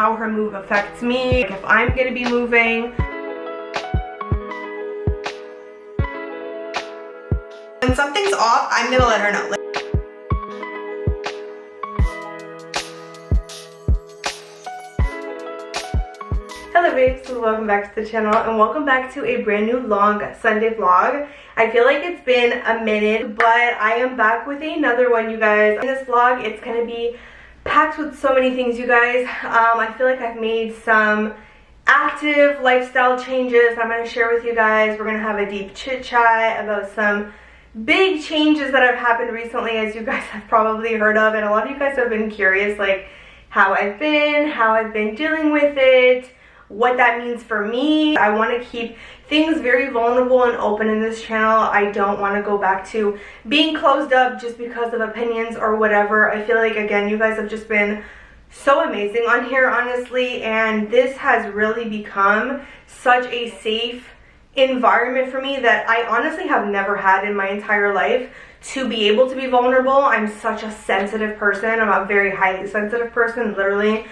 how her move affects me, like if I'm gonna be moving. When something's off, I'm gonna let her know. Hello babes, welcome back to the channel and welcome back to a brand new long Sunday vlog. I feel like it's been a minute, but I am back with another one, you guys. In this vlog, it's gonna be packed with so many things, you guys. I feel like I've made some active lifestyle changes I'm gonna share with you guys. We're gonna have a deep chit chat about some big changes that have happened recently, as you guys have probably heard of, and a lot of you guys have been curious, like how I've been dealing with it, what that means for me. I want to keep things very vulnerable and open in this channel. I don't want to go back to being closed up just because of opinions or whatever. I feel like, again, you guys have just been so amazing on here, honestly, and this has really become such a safe environment for me that I honestly have never had in my entire life, to be able to be vulnerable. I'm such a sensitive person. I'm a very highly sensitive person, literally.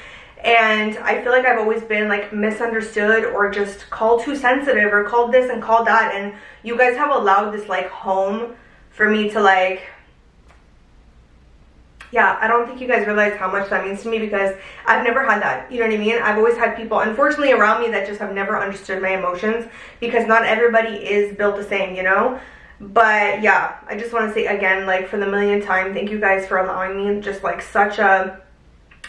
And I feel like I've always been like misunderstood or just called too sensitive or called this and called that, and you guys have allowed this like home for me to like, yeah, I don't think you guys realize how much that means to me, because I've never had that, you know what I mean? I've always had people, unfortunately, around me that just have never understood my emotions, because not everybody is built the same, you know? But yeah, I just want to say again, like for the millionth time, thank you guys for allowing me just like such a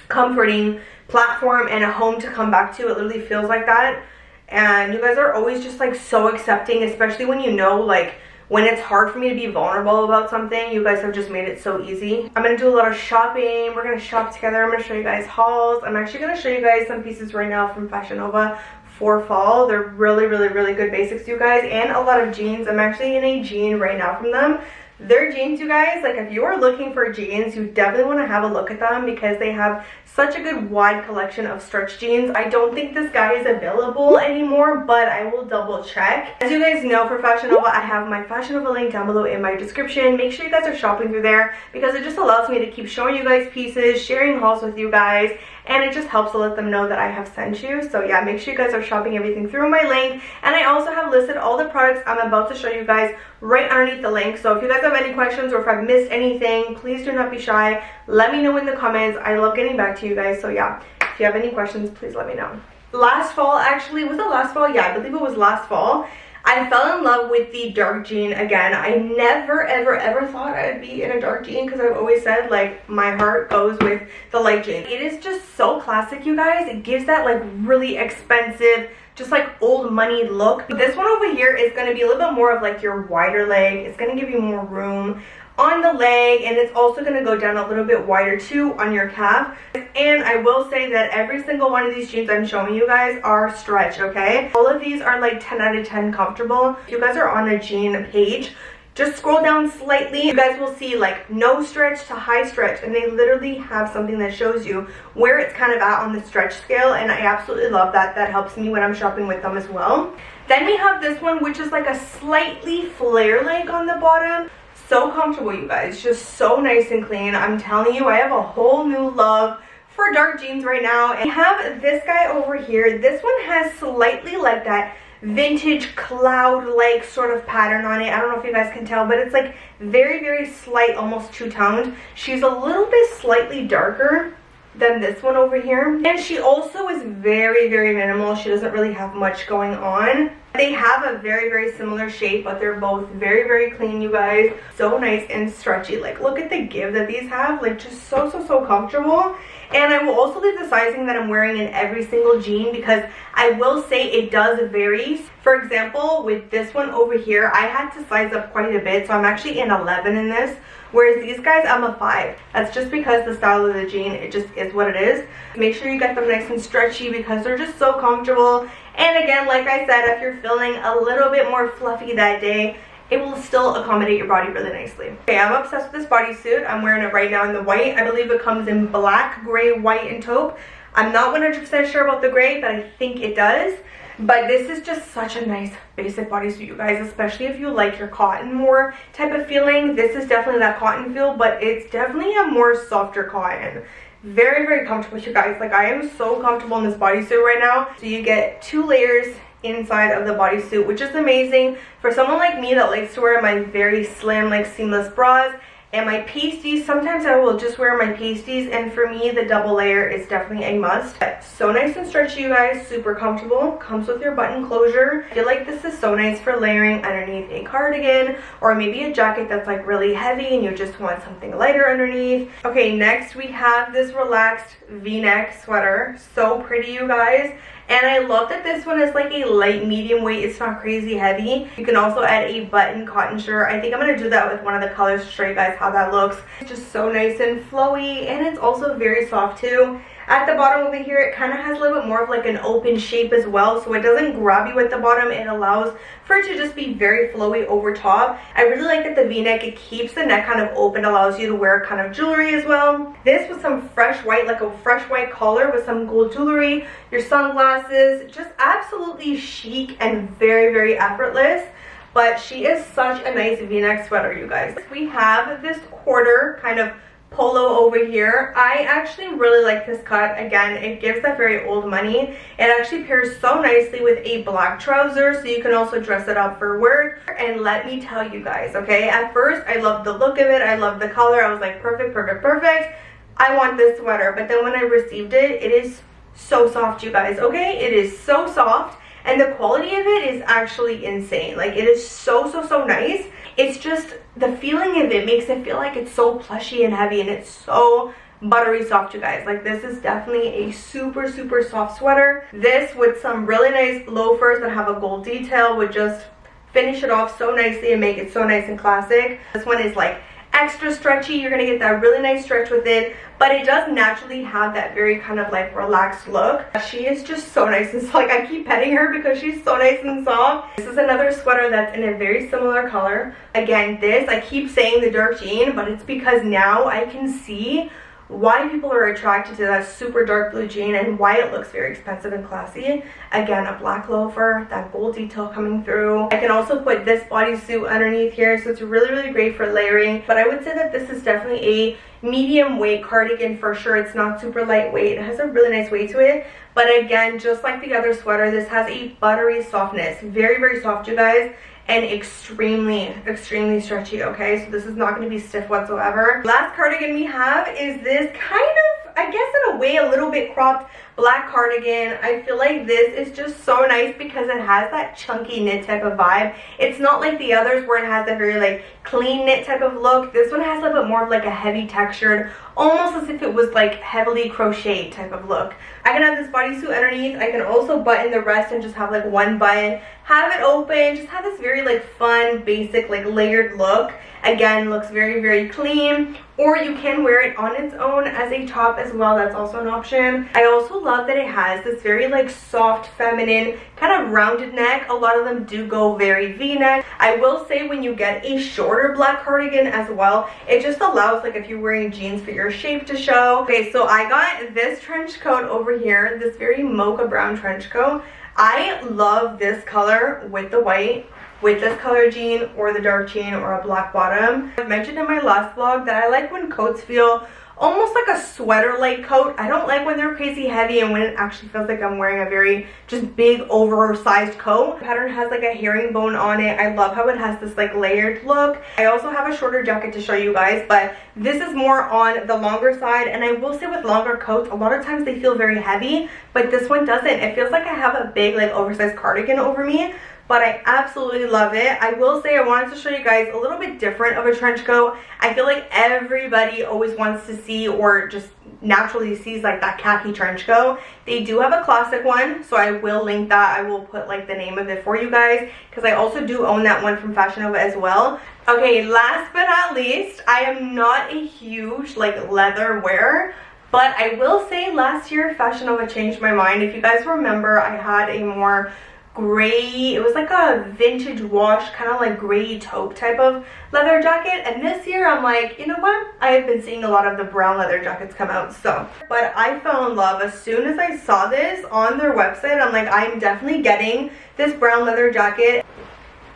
comforting platform and a home to come back to. It literally feels like that, and you guys are always just like so accepting, especially when you know, like when it's hard for me to be vulnerable about something. You guys have just made it so easy. I'm gonna do a lot of shopping. We're gonna shop together. I'm gonna show you guys hauls. I'm actually gonna show you guys some pieces right now from FashionNova for fall. They're really good basics, you guys, and a lot of jeans. I'm actually in a jean right now from them. They're jeans, you guys. Like if you are looking for jeans, you definitely want to have a look at them, because they have such a good wide collection of stretch jeans. I don't think this guy is available anymore, but I will double check. As you guys know, for FashionNova, I have my FashionNova link down below in my description. Make sure you guys are shopping through there, because it just allows me to keep showing you guys pieces, sharing hauls with you guys, and it just helps to let them know that I have sent you. So yeah, make sure you guys are shopping everything through my link. And I also have listed all the products I'm about to show you guys right underneath the link. So if you guys have any questions or if I've missed anything, please do not be shy. Let me know in the comments. I love getting back to you guys. So yeah, if you have any questions, please let me know. Last fall, actually, was it last fall? Yeah, I believe it was last fall. I fell in love with the dark jean again. I never ever thought I'd be in a dark jean, because I've always said like my heart goes with the light jean. It is just so classic, you guys. It gives that like really expensive, just like old money look. This one over here is going to be a little bit more of like your wider leg. It's going to give you more room on the leg, and it's also going to go down a little bit wider too on your calf. And I will say that every single one of these jeans I'm showing you guys are stretch, okay? All of these are like 10 out of 10 comfortable. If you guys are on the jean page, just scroll down slightly. You guys will see like no stretch to high stretch, and they literally have something that shows you where it's kind of at on the stretch scale, and I absolutely love that. That helps me when I'm shopping with them as well. Then we have this one, which is like a slightly flare leg on the bottom. So comfortable, you guys, just so nice and clean. I'm telling you, I have a whole new love for dark jeans right now. And I have this guy over here. This one has slightly like that vintage cloud-like sort of pattern on it. I don't know if you guys can tell, but it's like very slight, almost two-toned. She's a little bit slightly darker than this one over here, and she also is very minimal. She doesn't really have much going on. They have a very similar shape, but they're both very clean, you guys. So nice and stretchy. Like look at the give that these have, like just so comfortable. And I will also leave the sizing that I'm wearing in every single jean, because I will say it does vary. For example, with this one over here, I had to size up quite a bit, so I'm actually an 11 in this, whereas these guys, I'm a 5. That's just because the style of the jean, it just is what it is. Make sure you get them nice and stretchy, because they're just so comfortable. And again, like I said, if you're feeling a little bit more fluffy that day, it will still accommodate your body really nicely. Okay, I'm obsessed with this bodysuit. I'm wearing it right now in the white. I believe it comes in black, gray, white, and taupe. I'm not 100% sure about the gray, but I think it does. But this is just such a nice basic bodysuit, you guys, especially if you like your cotton more type of feeling. This is definitely that cotton feel, but it's definitely a more softer cotton. Very, very comfortable, you guys. Like, I am so comfortable in this bodysuit right now. So you get 2 layers inside of the bodysuit, which is amazing for someone like me that likes to wear my very slim, like, seamless bras and my pasties. Sometimes I will just wear my pasties, and for me the double layer is definitely a must. So nice and stretchy, you guys, super comfortable, comes with your button closure. I feel like this is so nice for layering underneath a cardigan or maybe a jacket that's like really heavy and you just want something lighter underneath. Okay, next we have this relaxed v-neck sweater. So pretty, you guys. And I love that this one is like a light medium weight. It's not crazy heavy. You can also add a button cotton shirt. I think I'm going to do that with one of the colors to show you guys how that looks. It's just so nice and flowy, and it's also very soft too. At the bottom over here, it kind of has a little bit more of like an open shape as well, so it doesn't grab you at the bottom. It allows for it to just be very flowy over top. I really like that the v-neck, it keeps the neck kind of open, allows you to wear kind of jewelry as well. This with some fresh white, like a fresh white collar with some gold jewelry, your sunglasses, just absolutely chic and very, very effortless. But she is such a nice v-neck sweater, you guys. We have this quarter kind of polo over here. I actually really like this cut. Again, it gives that very old money. It actually pairs so nicely with a black trouser, so you can also dress it up for work. And let me tell you guys, okay, at first I loved the look of it, I loved the color, I was like, perfect, perfect, perfect, I want this sweater. But then when I received it, it is so soft, you guys, okay? It is so soft, and the quality of it is actually insane. Like, it is so, so, so nice. It's just the feeling of it makes it feel like it's so plushy and heavy, and it's so buttery soft, you guys. Like, this is definitely a super, super soft sweater. This with some really nice loafers that have a gold detail would just finish it off so nicely and make it so nice and classic. This one is like extra stretchy. You're gonna get that really nice stretch with it, but it does naturally have that very kind of like relaxed look. She is just so nice, and so, like, I keep petting her because she's so nice and soft. This is another sweater that's in a very similar color. Again, this, I keep saying the dark jean, but it's because now I can see why people are attracted to that super dark blue jean and why it looks very expensive and classy. Again, a black loafer, that gold detail coming through. I can also put this bodysuit underneath here, so it's really, really great for layering. But I would say that this is definitely a medium weight cardigan for sure. It's not super lightweight. It has a really nice weight to it. But again, just like the other sweater, this has a buttery softness. Very, very soft, you guys. And extremely, extremely stretchy, okay? So this is not going to be stiff whatsoever. Last cardigan we have is this kind of, I guess in a way, a little bit cropped black cardigan. I feel like this is just so nice because it has that chunky knit type of vibe. It's not like the others where it has a very like clean knit type of look. This one has a little bit more of like a heavy textured, almost as if it was like heavily crocheted type of look. I can have this bodysuit underneath. I can also button the rest and just have like one button, have it open, just have this very like fun, basic, like layered look. Again, looks very, very clean. Or you can wear it on its own as a top as well. That's also an option. I also love that it has this very like soft, feminine, kind of rounded neck. A lot of them do go very v-neck. I will say when you get a shorter black cardigan as well, it just allows, like, if you're wearing jeans, for your shape to show. Okay, so I got this trench coat over here, this very mocha brown trench coat. I love this color with the white, with this color jean or the dark jean or a black bottom. I've mentioned in my last vlog that I like when coats feel almost like a sweater like coat. I don't like when they're crazy heavy and when it actually feels like I'm wearing a very just big oversized coat. The pattern has like a herringbone on it. I love how it has this like layered look. I also have a shorter jacket to show you guys, but this is more on the longer side. And I will say with longer coats, a lot of times they feel very heavy, but this one doesn't. It feels like I have a big like oversized cardigan over me. But I absolutely love it. I will say I wanted to show you guys a little bit different of a trench coat. I feel like everybody always wants to see or just naturally sees like that khaki trench coat. They do have a classic one, so I will link that. I will put like the name of it for you guys because I also do own that one from FashionNova as well. Okay, last but not least, I am not a huge like leather wearer. But I will say last year FashionNova changed my mind. If you guys remember, I had a more gray, it was like a vintage wash, kind of like gray taupe type of leather jacket, and this year I'm like, you know what, I have been seeing a lot of the brown leather jackets come out. So but I fell in love as soon as I saw this on their website. I'm like, I'm definitely getting this brown leather jacket.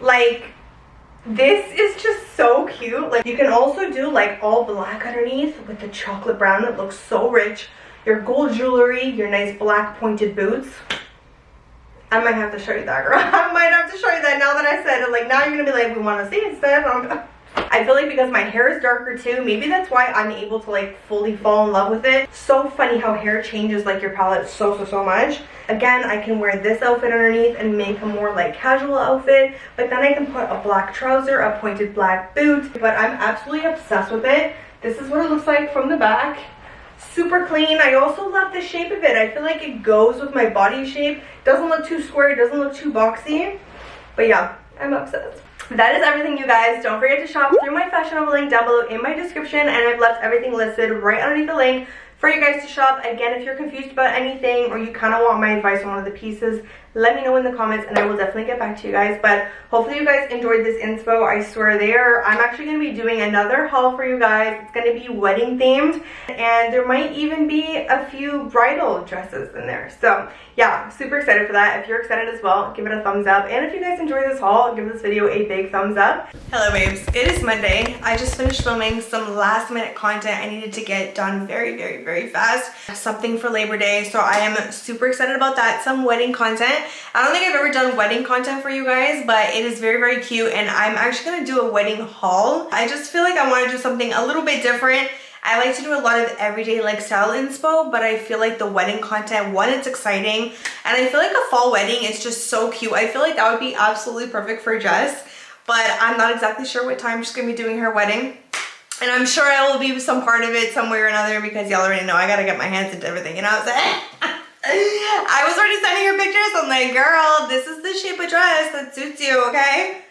Like, This is just so cute. Like, you can also do like all black underneath with the chocolate brown that looks so rich. Your gold jewelry, your nice black pointed boots. I might have to show you that, girl. I might have to show you that now that I said it. Like, now you're gonna be like, we want to see instead. I feel like because my hair is darker too, maybe that's why I'm able to like fully fall in love with it. So funny how hair changes like your palette so much. Again, I can wear this outfit underneath and make a more like casual outfit, but then I can put a black trouser, a pointed black boot. But I'm absolutely obsessed with it. This is what it looks like from the back. Super clean. I also love the shape of it. I feel like it goes with my body shape. Doesn't look too square, it doesn't look too boxy. But yeah, I'm obsessed. That is everything, you guys. Don't forget to shop through my FashionNova link down below in my description, and I've left everything listed right underneath the link for you guys to shop. Again, if you're confused about anything or you kind of want my advice on one of the pieces, let me know in the comments and I will definitely get back to you guys. But hopefully you guys enjoyed this inspo. I swear I'm actually going to be doing another haul for you guys. It's going to be wedding themed, and there might even be a few bridal dresses in there. So yeah, super excited for that. If you're excited as well, give it a thumbs up, and if you guys enjoyed this haul, give this video a big thumbs up. Hello babes, it is Monday. I just finished filming some last minute content I needed to get done very fast, something for Labor Day, so I am super excited about that. Some wedding content. I don't think I've ever done wedding content for you guys, but it is very cute, and I'm actually going to do a wedding haul. I just feel like I want to do something a little bit different. I like to do a lot of everyday like style inspo, but I feel like the wedding content, one, it's exciting, and I feel like a fall wedding is just so cute. I feel like that would be absolutely perfect for Jess, but I'm not exactly sure what time she's going to be doing her wedding. And I'm sure I will be some part of it some way or another, because y'all already know I got to get my hands into everything, you know what I'm saying? I was already sending her pictures. I'm like, girl, this is the shape of dress that suits you, okay?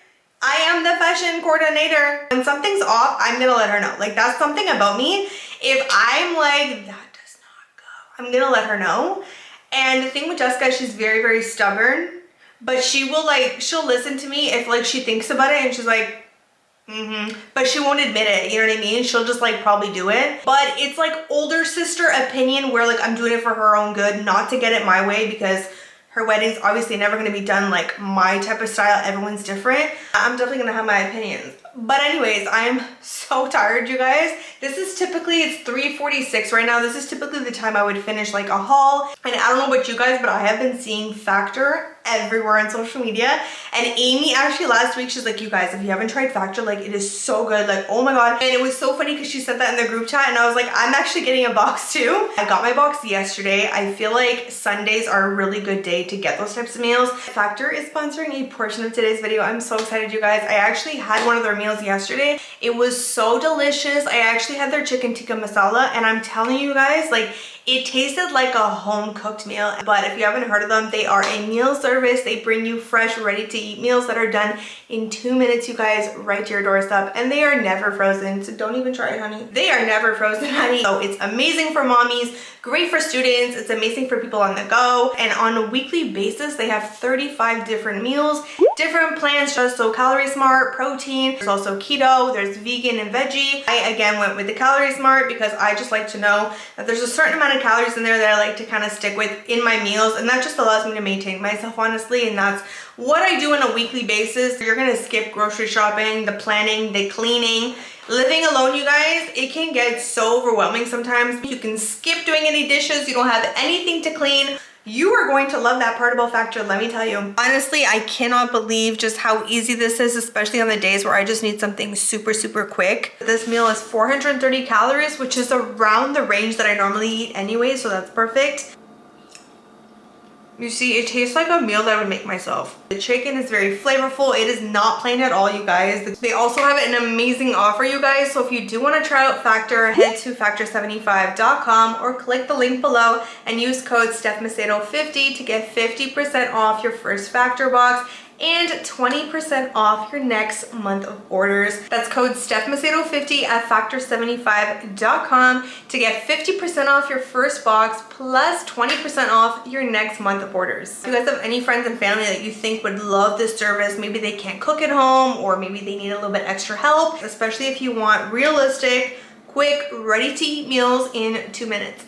I am the fashion coordinator. When something's off, I'm gonna let her know. Like, that's something about me. If I'm like, that does not go, I'm gonna let her know. And the thing with Jessica, she's very stubborn, but she will like, she'll listen to me if like she thinks about it and she's like, but she won't admit it, you know what I mean? She'll just like probably do it. But it's like older sister opinion where like I'm doing it for her own good, not to get it my way, because her wedding's obviously never going to be done like my type of style. Everyone's different. I'm definitely going to have my opinions. But anyways, I am so tired, you guys. This is typically, it's 3:46 right now. This is typically the time I would finish like a haul. And I don't know about you guys, but I have been seeing Factor everywhere on social media. And Amy actually last week, she's like, you guys, if you haven't tried Factor, like it is so good. Like, oh my God. And it was so funny because she said that in the group chat, and I was like, I'm actually getting a box too. I got my box yesterday. I feel like Sundays are a really good day to get those types of meals. Factor is sponsoring a portion of today's video. I'm so excited, you guys. I actually had one of their meals yesterday. It was so delicious. I actually had their chicken tikka masala, and I'm telling you guys, like, it tasted like a home cooked meal. But if you haven't heard of them, they are a meal service. They bring you fresh, ready to eat meals that are done in 2 minutes, you guys, right to your doorstep. And they are never frozen, so don't even try it, honey. They are never frozen, honey. So it's amazing for mommies, great for students, it's amazing for people on the go. And on a weekly basis, they have 35 different meals, different plans, just so calorie smart, protein. There's also keto, there's vegan and veggie. I again went with the calorie smart because I just like to know that there's a certain amount of calories in there that I like to kind of stick with in my meals, and that just allows me to maintain myself, honestly. And that's what I do on a weekly basis. You're gonna skip grocery shopping, the planning, the cleaning. Living alone, you guys, it can get so overwhelming sometimes. You can skip doing any dishes, you don't have anything to clean. You are going to love that part about Factor, let me tell you. Honestly, I cannot believe just how easy this is, especially on the days where I just need something super quick. This meal is 430 calories, which is around the range that I normally eat anyway, so that's perfect. You see, it tastes like a meal that I would make myself. The chicken is very flavorful. It is not plain at all, you guys. They also have an amazing offer, you guys. So if you do want to try out Factor, head to factor75.com or click the link below and use code StephMacedo50 to get 50% off your first Factor box and 20% off your next month of orders. That's code StephMacedo50 at factor75.com to get 50% off your first box plus 20% off your next month of orders. If you guys have any friends and family that you think would love this service, maybe they can't cook at home, or maybe they need a little bit extra help, especially if you want realistic, quick, ready to eat meals in 2 minutes.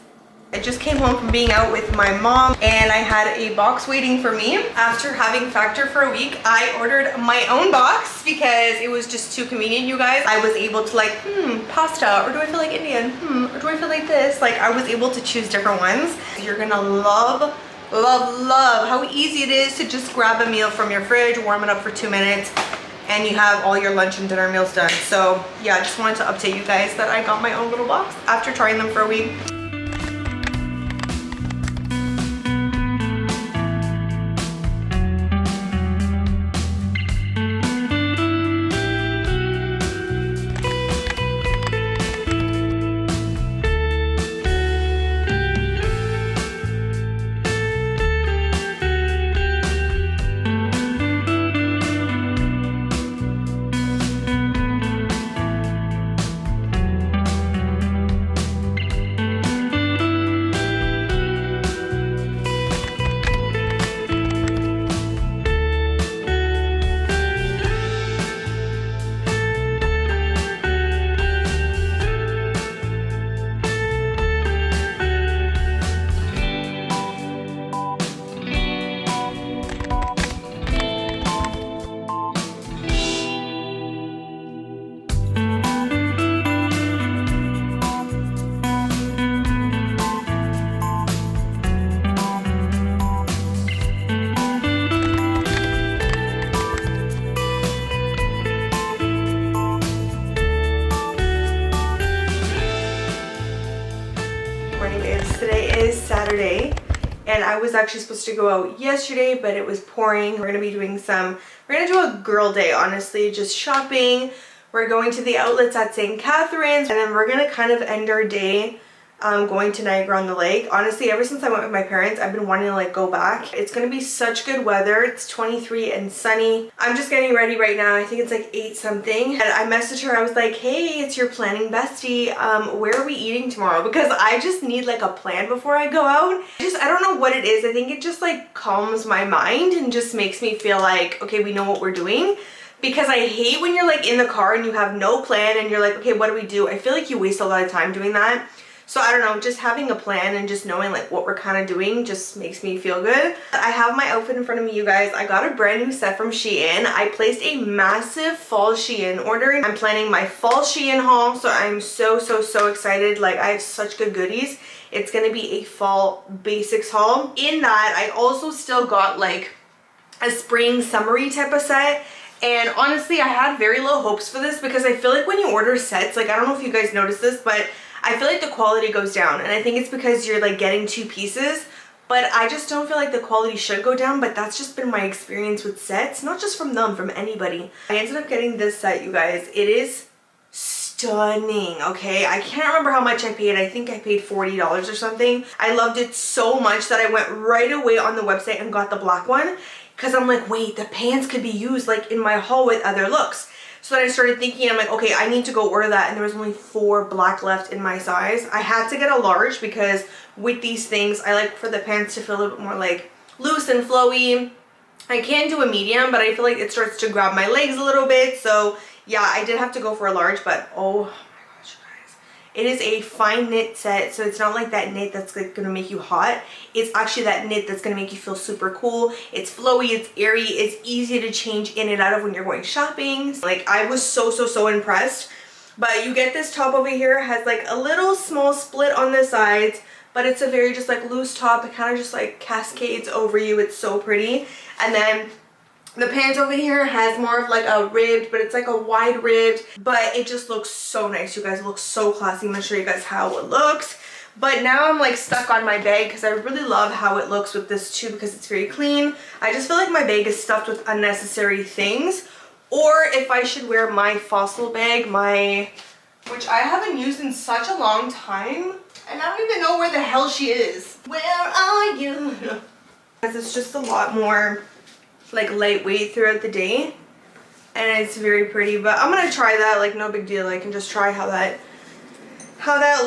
I just came home from being out with my mom and I had a box waiting for me. After having Factor for a week, I ordered my own box because it was just too convenient, you guys. I was able to like, pasta, or do I feel like Indian? Or do I feel like this? Like I was able to choose different ones. You're gonna love how easy it is to just grab a meal from your fridge, warm it up for 2 minutes, and you have all your lunch and dinner meals done. So yeah, I just wanted to update you guys that I got my own little box after trying them for a week. Saturday, and I was actually supposed to go out yesterday, but it was pouring. We're gonna be doing we're gonna do a girl day, honestly, just shopping. We're going to the outlets at St. Catharines, and then we're gonna kind of end our day going to Niagara-on-the-Lake. Honestly, ever since I went with my parents, I've been wanting to like go back. It's gonna be such good weather. It's 23 and sunny. I'm just getting ready right now. I think it's like 8 something, and I messaged her. I was like, hey, it's your planning bestie. Where are we eating tomorrow? Because I just need like a plan before I go out. I don't know what it is. I think it just like calms my mind and just makes me feel like, okay, we know what we're doing. Because I hate when you're like in the car and you have no plan and you're like, okay, what do we do? I feel like you waste a lot of time doing that. So I don't know, just having a plan and just knowing like what we're kind of doing just makes me feel good. I have my outfit in front of me, you guys. I got a brand new set from Shein. I placed a massive fall Shein order. I'm planning my fall Shein haul, so I'm so excited. Like I have such good goodies. It's gonna be a fall basics haul. In that, I also still got like a spring summery type of set. And honestly, I had very low hopes for this because I feel like when you order sets, like I don't know if you guys noticed this, but I feel like the quality goes down, and I think it's because you're like getting 2 pieces, but I just don't feel like the quality should go down. But that's just been my experience with sets, not just from them, from anybody. I ended up getting this set, you guys. It is stunning, okay? I can't remember how much I paid. I think I paid $40 or something. I loved it so much that I went right away on the website and got the black one, because I'm like, wait, the pants could be used like in my haul with other looks. So then I started thinking, I'm like, okay, I need to go order that, and there was only 4 black left in my size. I had to get a large because with these things, I like for the pants to feel a little bit more like loose and flowy. I can do a medium, but I feel like it starts to grab my legs a little bit. So yeah, I did have to go for a large, but oh my gosh, you guys. It is a fine knit set, so it's not like that knit that's like gonna make you hot. It's actually that knit that's gonna make you feel super cool. It's flowy, it's airy, it's easy to change in and out of when you're going shopping. Like I was so impressed. But you get this top over here, it has like a little small split on the sides, but it's a very just like loose top. It kind of just like cascades over you. It's so pretty. And then the pants over here has more of like a ribbed, but it's like a wide ribbed, but it just looks so nice, you guys. It looks so classy. I'm gonna show you guys how it looks. But now I'm like stuck on my bag because I really love how it looks with this too, because it's very clean. I just feel like my bag is stuffed with unnecessary things. Or if I should wear my Fossil bag, which I haven't used in such a long time, and I don't even know where the hell she is. Where are you? Because it's just a lot more like lightweight throughout the day, and it's very pretty. But I'm gonna try that, like no big deal. I can just try how that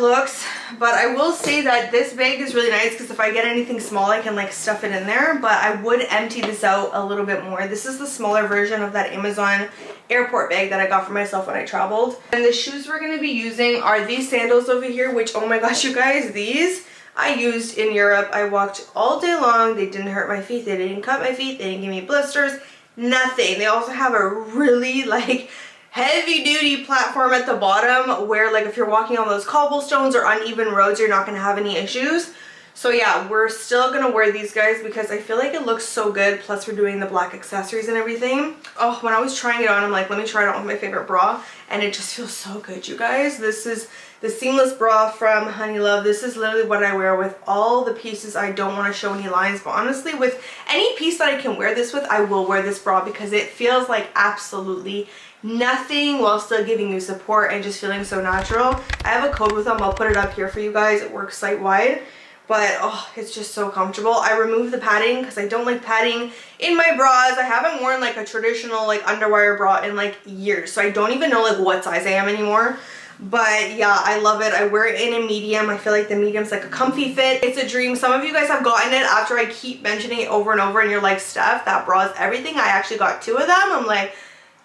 looks. But I will say that this bag is really nice because if I get anything small, I can like stuff it in there. But I would empty this out a little bit more. This is the smaller version of that Amazon airport bag that I got for myself when I traveled. And the shoes we're going to be using are these sandals over here, which, oh my gosh, you guys, these I used in Europe. I walked all day long. They didn't hurt my feet. They didn't cut my feet. They didn't give me blisters. Nothing. They also have a really like heavy duty platform at the bottom where like if you're walking on those cobblestones or uneven roads, you're not going to have any issues. So yeah, we're still gonna wear these guys because I feel like it looks so good. Plus we're doing the black accessories and everything. Oh, when I was trying it on, I'm like, let me try it on with my favorite bra. And it just feels so good, you guys. This is the seamless bra from Honey Love. This is literally what I wear with all the pieces. I don't want to show any lines, but honestly, with any piece that I can wear this with, I will wear this bra because it feels like absolutely nothing while still giving you support and just feeling so natural. I have a code with them. I'll put it up here for you guys. It works site-wide. But oh, it's just so comfortable. I removed the padding because I don't like padding in my bras. I haven't worn like a traditional like underwire bra in like years, so I don't even know like what size I am anymore. But yeah, I love it. I wear it in a medium. I feel like the medium's like a comfy fit. It's a dream. Some of you guys have gotten it after I keep mentioning it over and over and you're like, Steph, that bra is everything. I actually got 2 of them. I'm like,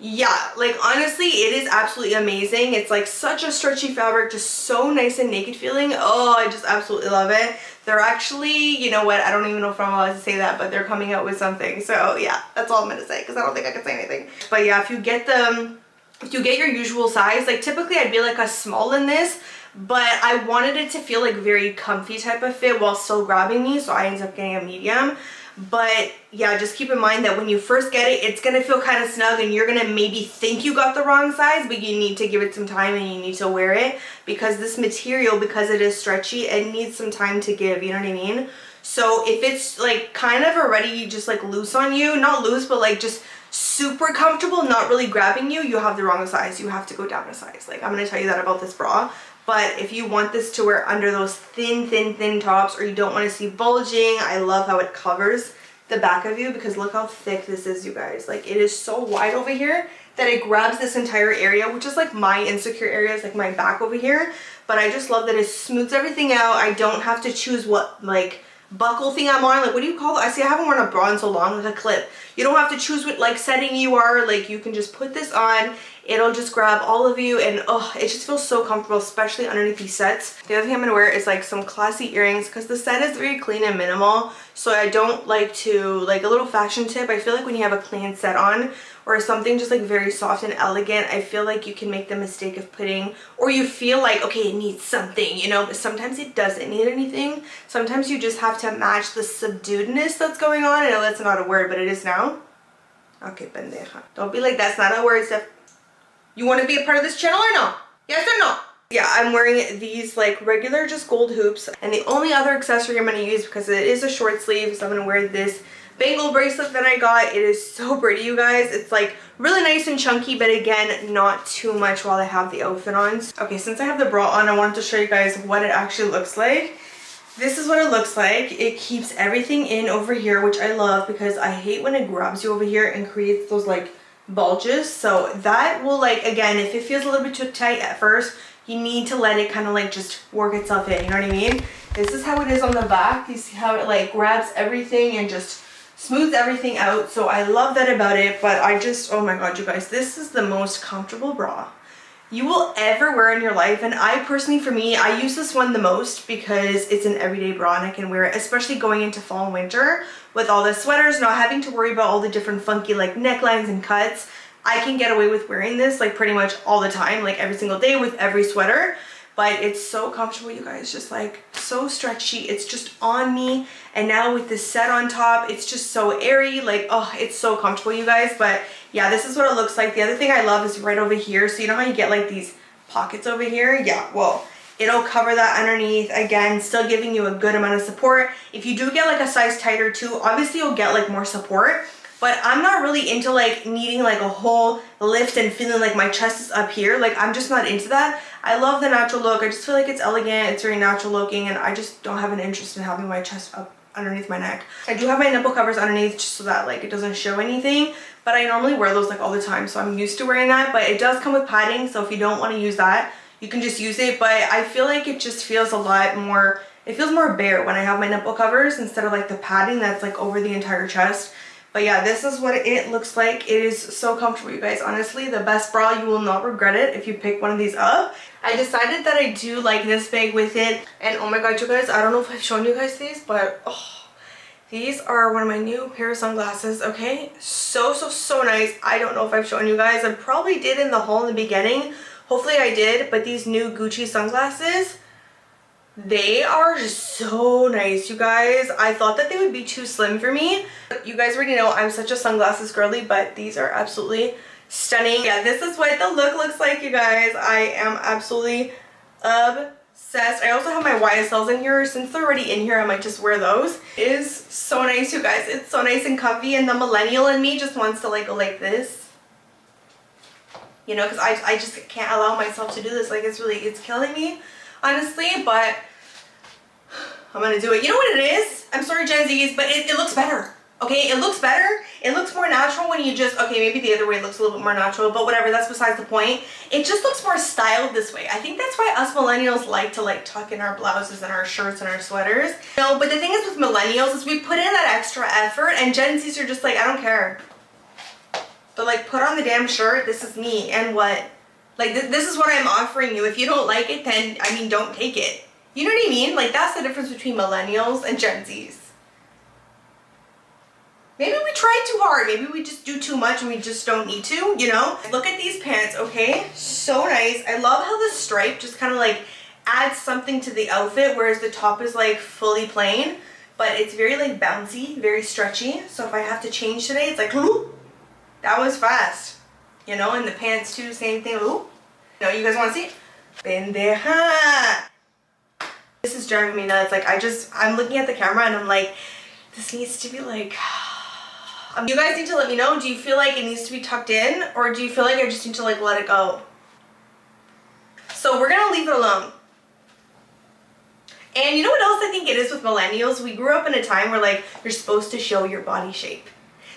yeah, like honestly, it is absolutely amazing. It's like such a stretchy fabric, just so nice and naked feeling. Oh, I just absolutely love it. They're actually, you know what, I don't even know if I'm allowed to say that, but they're coming out with something. So yeah, that's all I'm gonna say because I don't think I can say anything. But yeah, if you get your usual size, like typically I'd be like a small in this, but I wanted it to feel like very comfy type of fit while still grabbing me, so I ended up getting a medium. But yeah, just keep in mind that when you first get it, it's gonna feel kind of snug and you're gonna maybe think you got the wrong size, but you need to give it some time and you need to wear it because this material, because it is stretchy, it needs some time to give, you know what I mean? So if it's like kind of already just like loose on you, not loose, but like just super comfortable, not really grabbing you, you have the wrong size. You have to go down a size. Like I'm gonna tell you that about this bra. But if you want this to wear under those thin tops or you don't want to see bulging, I love how it covers the back of you because look how thick this is, you guys. Like it is so wide over here that it grabs this entire area, which is like my insecure areas, like my back over here. But I just love that it smooths everything out. I don't have to choose what like buckle thing I'm on. Like what do you call it? I see I haven't worn a bra in so long, with a clip. You don't have to choose what like setting you are. Like you can just put this on. It'll just grab all of you and oh, it just feels so comfortable, especially underneath these sets. The other thing I'm gonna wear is like some classy earrings because the set is very clean and minimal. So I don't like to, like a little fashion tip, I feel like when you have a clean set on or something just like very soft and elegant, I feel like you can make the mistake of putting, or you feel like, okay, it needs something, you know, but sometimes it doesn't need anything. Sometimes you just have to match the subduedness that's going on. I know that's not a word, but it is now. Okay, pendeja. Don't be like, that's not a word, Steph. You want to be a part of this channel or no? Yes or no? Yeah, I'm wearing these like regular just gold hoops. And the only other accessory I'm going to use, because it is a short sleeve, so I'm going to wear this bangle bracelet that I got. It is so pretty, you guys. It's like really nice and chunky, but again, not too much while I have the outfit on. Okay, since I have the bra on, I wanted to show you guys what it actually looks like. This is what it looks like. It keeps everything in over here, which I love because I hate when it grabs you over here and creates those like bulges. So that will like, again, if it feels a little bit too tight at first, you need to let it kind of like just work itself in, you know what I mean? This is how it is on the back. You see how it like grabs everything and just smooths everything out. So I love that about it, but I just, oh my god, you guys, this is the most comfortable bra you will ever wear in your life. And I personally, for me, I use this one the most because it's an everyday bra and I can wear it, especially going into fall and winter with all the sweaters, not having to worry about all the different funky like necklines and cuts. I can get away with wearing this like pretty much all the time, like every single day with every sweater. But it's so comfortable, you guys, just like so stretchy. It's just on me. And now with this set on top, it's just so airy. Like, oh, it's so comfortable, you guys. But yeah, this is what it looks like. The other thing I love is right over here. So you know how you get like these pockets over here? Yeah, well, it'll cover that underneath. Again, still giving you a good amount of support. If you do get like a size tighter too, obviously you'll get like more support. But I'm not really into like needing like a whole lift and feeling like my chest is up here. Like I'm just not into that. I love the natural look. I just feel like it's elegant. It's very natural looking and I just don't have an interest in having my chest up underneath my neck. I do have my nipple covers underneath just so that like it doesn't show anything. But I normally wear those like all the time. So I'm used to wearing that. But it does come with padding. So if you don't want to use that, you can just use it. But I feel like it just feels a lot more, it feels more bare when I have my nipple covers instead of like the padding that's like over the entire chest. But yeah, this is what it looks like. It is so comfortable, you guys. Honestly, the best bra. You will not regret it if you pick one of these up. I decided that I do like this bag with it. And oh my god, you guys, I don't know if I've shown you guys these, but oh, these are one of my new pair of sunglasses, okay? So nice. I don't know if I've shown you guys. I probably did in the haul in the beginning. Hopefully I did, but these new Gucci sunglasses, they are just so nice, you guys. I thought that they would be too slim for me. You guys already know I'm such a sunglasses girly, but these are absolutely stunning. Yeah, this is what the look looks like, you guys. I am absolutely obsessed. I also have my YSLs in here. Since they're already in here, I might just wear those. It is so nice, you guys. It's so nice and comfy, and the millennial in me just wants to like go like this. You know, because I just can't allow myself to do this. Like, it's killing me, honestly, but I'm gonna do it. You know what it is? I'm sorry, Gen Zs, but it looks better. Okay, it looks better. It looks more natural when you just, okay, maybe the other way looks a little bit more natural, but whatever, that's besides the point. It just looks more styled this way. I think that's why us millennials like to like tuck in our blouses and our shirts and our sweaters. No, but the thing is with millennials is we put in that extra effort, and Gen Zs are just like, I don't care. But like, put on the damn shirt. This is me, and what? Like, this is what I'm offering you. If you don't like it, then, I mean, don't take it. You know what I mean? Like, that's the difference between millennials and Gen Zs. Maybe we try too hard. Maybe we just do too much and we just don't need to, you know? Look at these pants, okay? So nice. I love how the stripe just kind of like adds something to the outfit, whereas the top is like fully plain, but it's very like bouncy, very stretchy. So if I have to change today, it's like, ooh, that was fast. You know, and the pants too, same thing. Ooh. No, you guys want to see? Pendeja. This is driving me nuts. Like, I'm looking at the camera and I'm like, this needs to be like, you guys need to let me know. Do you feel like it needs to be tucked in, or do you feel like I just need to like let it go? So we're gonna leave it alone. And you know what else I think it is with millennials? We grew up in a time where like you're supposed to show your body shape.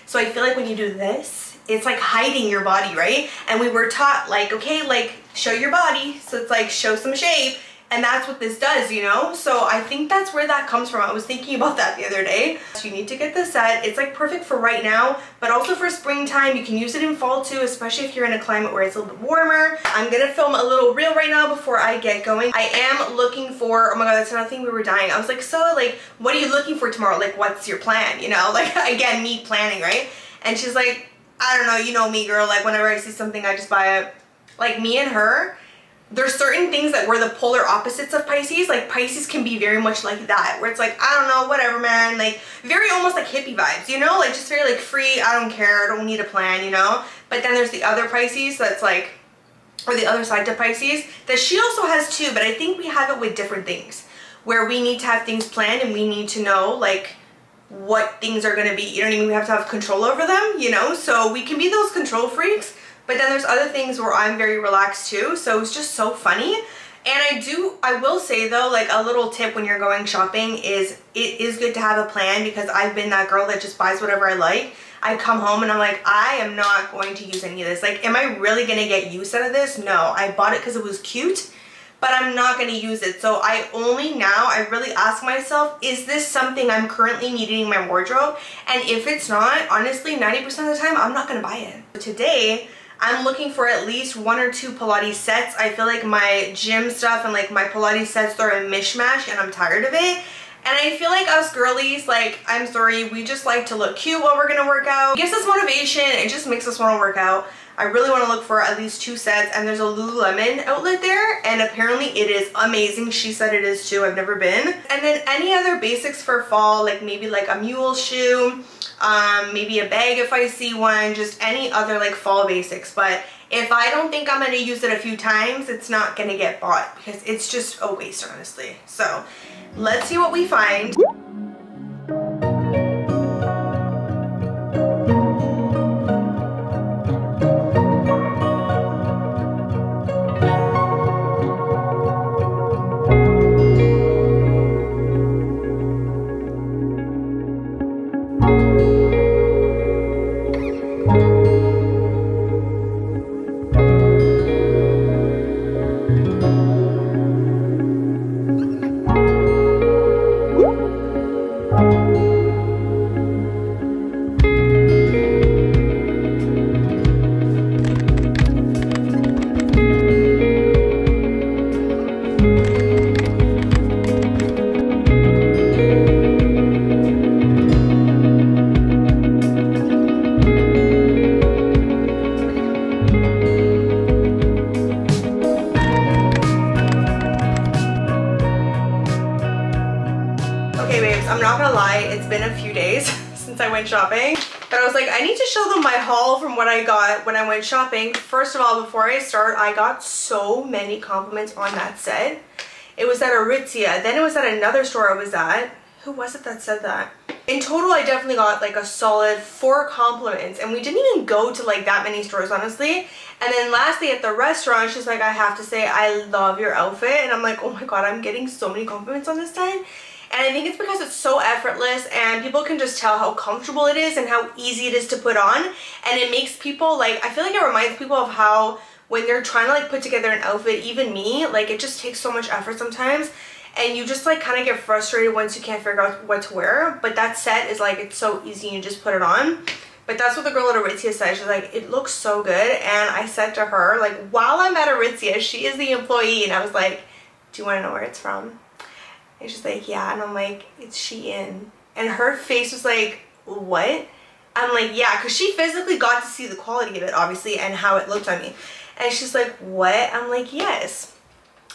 So I feel like when you do this, it's like hiding your body, right? And we were taught like, okay, like show your body. So it's like show some shape. And that's what this does, you know? So I think that's where that comes from. I was thinking about that the other day. So you need to get this set. It's like perfect for right now, but also for springtime. You can use it in fall too, especially if you're in a climate where it's a little bit warmer. I'm gonna film a little reel right now before I get going. I am looking for, oh my god, that's another thing, we were dying. I was like, so like, what are you looking for tomorrow? Like, what's your plan? You know, like, again, me planning, right? And she's like, I don't know, you know me, girl. Like, whenever I see something, I just buy it. Like, me and her, there's certain things that we're the polar opposites of Pisces. Like, Pisces can be very much like that, where it's like, I don't know, whatever, man. Like, very almost like hippie vibes, you know? Like, just very like free, I don't care, I don't need a plan, you know? But then there's the other Pisces that's like, or the other side to Pisces, that she also has too, but I think we have it with different things, where we need to have things planned and we need to know, like, what things are gonna be, you know what I mean? We have to have control over them, you know? So we can be those control freaks, but then there's other things where I'm very relaxed too, so it's just so funny. And I will say though, like a little tip when you're going shopping is, it is good to have a plan, because I've been that girl that just buys whatever I like. I come home and I'm like, I am not going to use any of this. Like, am I really gonna get use out of this? No, I bought it because it was cute, but I'm not gonna use it. So I really ask myself, is this something I'm currently needing in my wardrobe? And if it's not, honestly, 90% of the time, I'm not gonna buy it. Today, I'm looking for at least 1 or 2 Pilates sets. I feel like my gym stuff and like my Pilates sets, they're a mishmash and I'm tired of it. And I feel like us girlies, like, I'm sorry, we just like to look cute while we're gonna work out. It gives us motivation, it just makes us wanna work out. I really wanna look for at least 2 sets, and there's a Lululemon outlet there, and apparently it is amazing. She said it is too, I've never been. And then any other basics for fall, like maybe like a mule shoe, maybe a bag if I see one, just any other like fall basics. But if I don't think I'm gonna use it a few times, it's not gonna get bought, because it's just a waste, honestly. So let's see what we find. since I went shopping. But I was like, I need to show them my haul from what I got when I went shopping. First of all, before I start, I got so many compliments on that set. It was at Aritzia, then it was at another store I was at. Who was it that said that? In total, I definitely got like a solid 4 compliments, and we didn't even go to like that many stores, honestly. And then lastly, at the restaurant, she's like, I have to say, I love your outfit. And I'm like, oh my god, I'm getting so many compliments on this time. And I think it's because it's so effortless and people can just tell how comfortable it is and how easy it is to put on. And it makes people like, I feel like it reminds people of how when they're trying to like put together an outfit, even me, like it just takes so much effort sometimes. And you just like kind of get frustrated once you can't figure out what to wear. But that set is like, it's so easy, you just put it on. But that's what the girl at Aritzia said. She's like, it looks so good. And I said to her, like, while I'm at Aritzia, she is the employee. And I was like, do you want to know where it's from? And she's like, yeah. And I'm like, it's Shein. And her face was like, what? I'm like, yeah, because she physically got to see the quality of it, obviously, and how it looked on me. And she's like, what? I'm like, yes.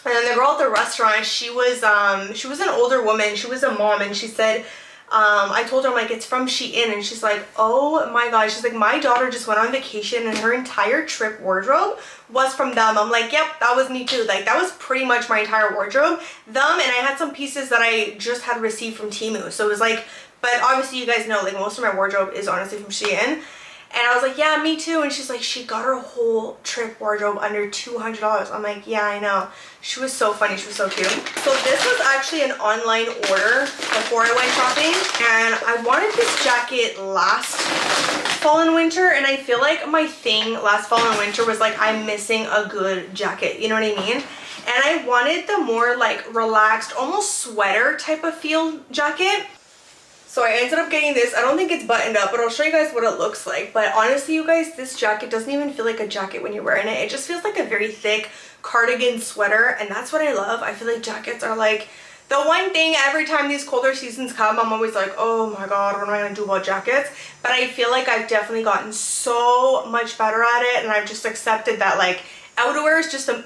And then the girl at the restaurant, she was an older woman. She was a mom, and she said, I told her, I'm like, it's from Shein. And she's like, oh my god. She's like, my daughter just went on vacation and her entire trip wardrobe was from them. I'm like, yep, that was me too. Like, that was pretty much my entire wardrobe. Them, and I had some pieces that I just had received from Temu. So it was like, but obviously you guys know, like, most of my wardrobe is honestly from Shein. And I was like, yeah, me too. And she's like, she got her whole trip wardrobe under $200. I'm like, yeah, I know. She was so funny. She was so cute. So this was actually an online order before I went shopping. And I wanted this jacket last fall and winter. And I feel like my thing last fall and winter was like, I'm missing a good jacket. You know what I mean? And I wanted the more like relaxed, almost sweater type of feel jacket. So I ended up getting this. I don't think it's buttoned up, but I'll show you guys what it looks like. But honestly, you guys, this jacket doesn't even feel like a jacket when you're wearing it. It just feels like a very thick cardigan sweater, and that's what I love. I feel like jackets are like the one thing every time these colder seasons come, I'm always like, oh my god, what am I gonna do about jackets? But I feel like I've definitely gotten so much better at it, and I've just accepted that like outerwear is just a,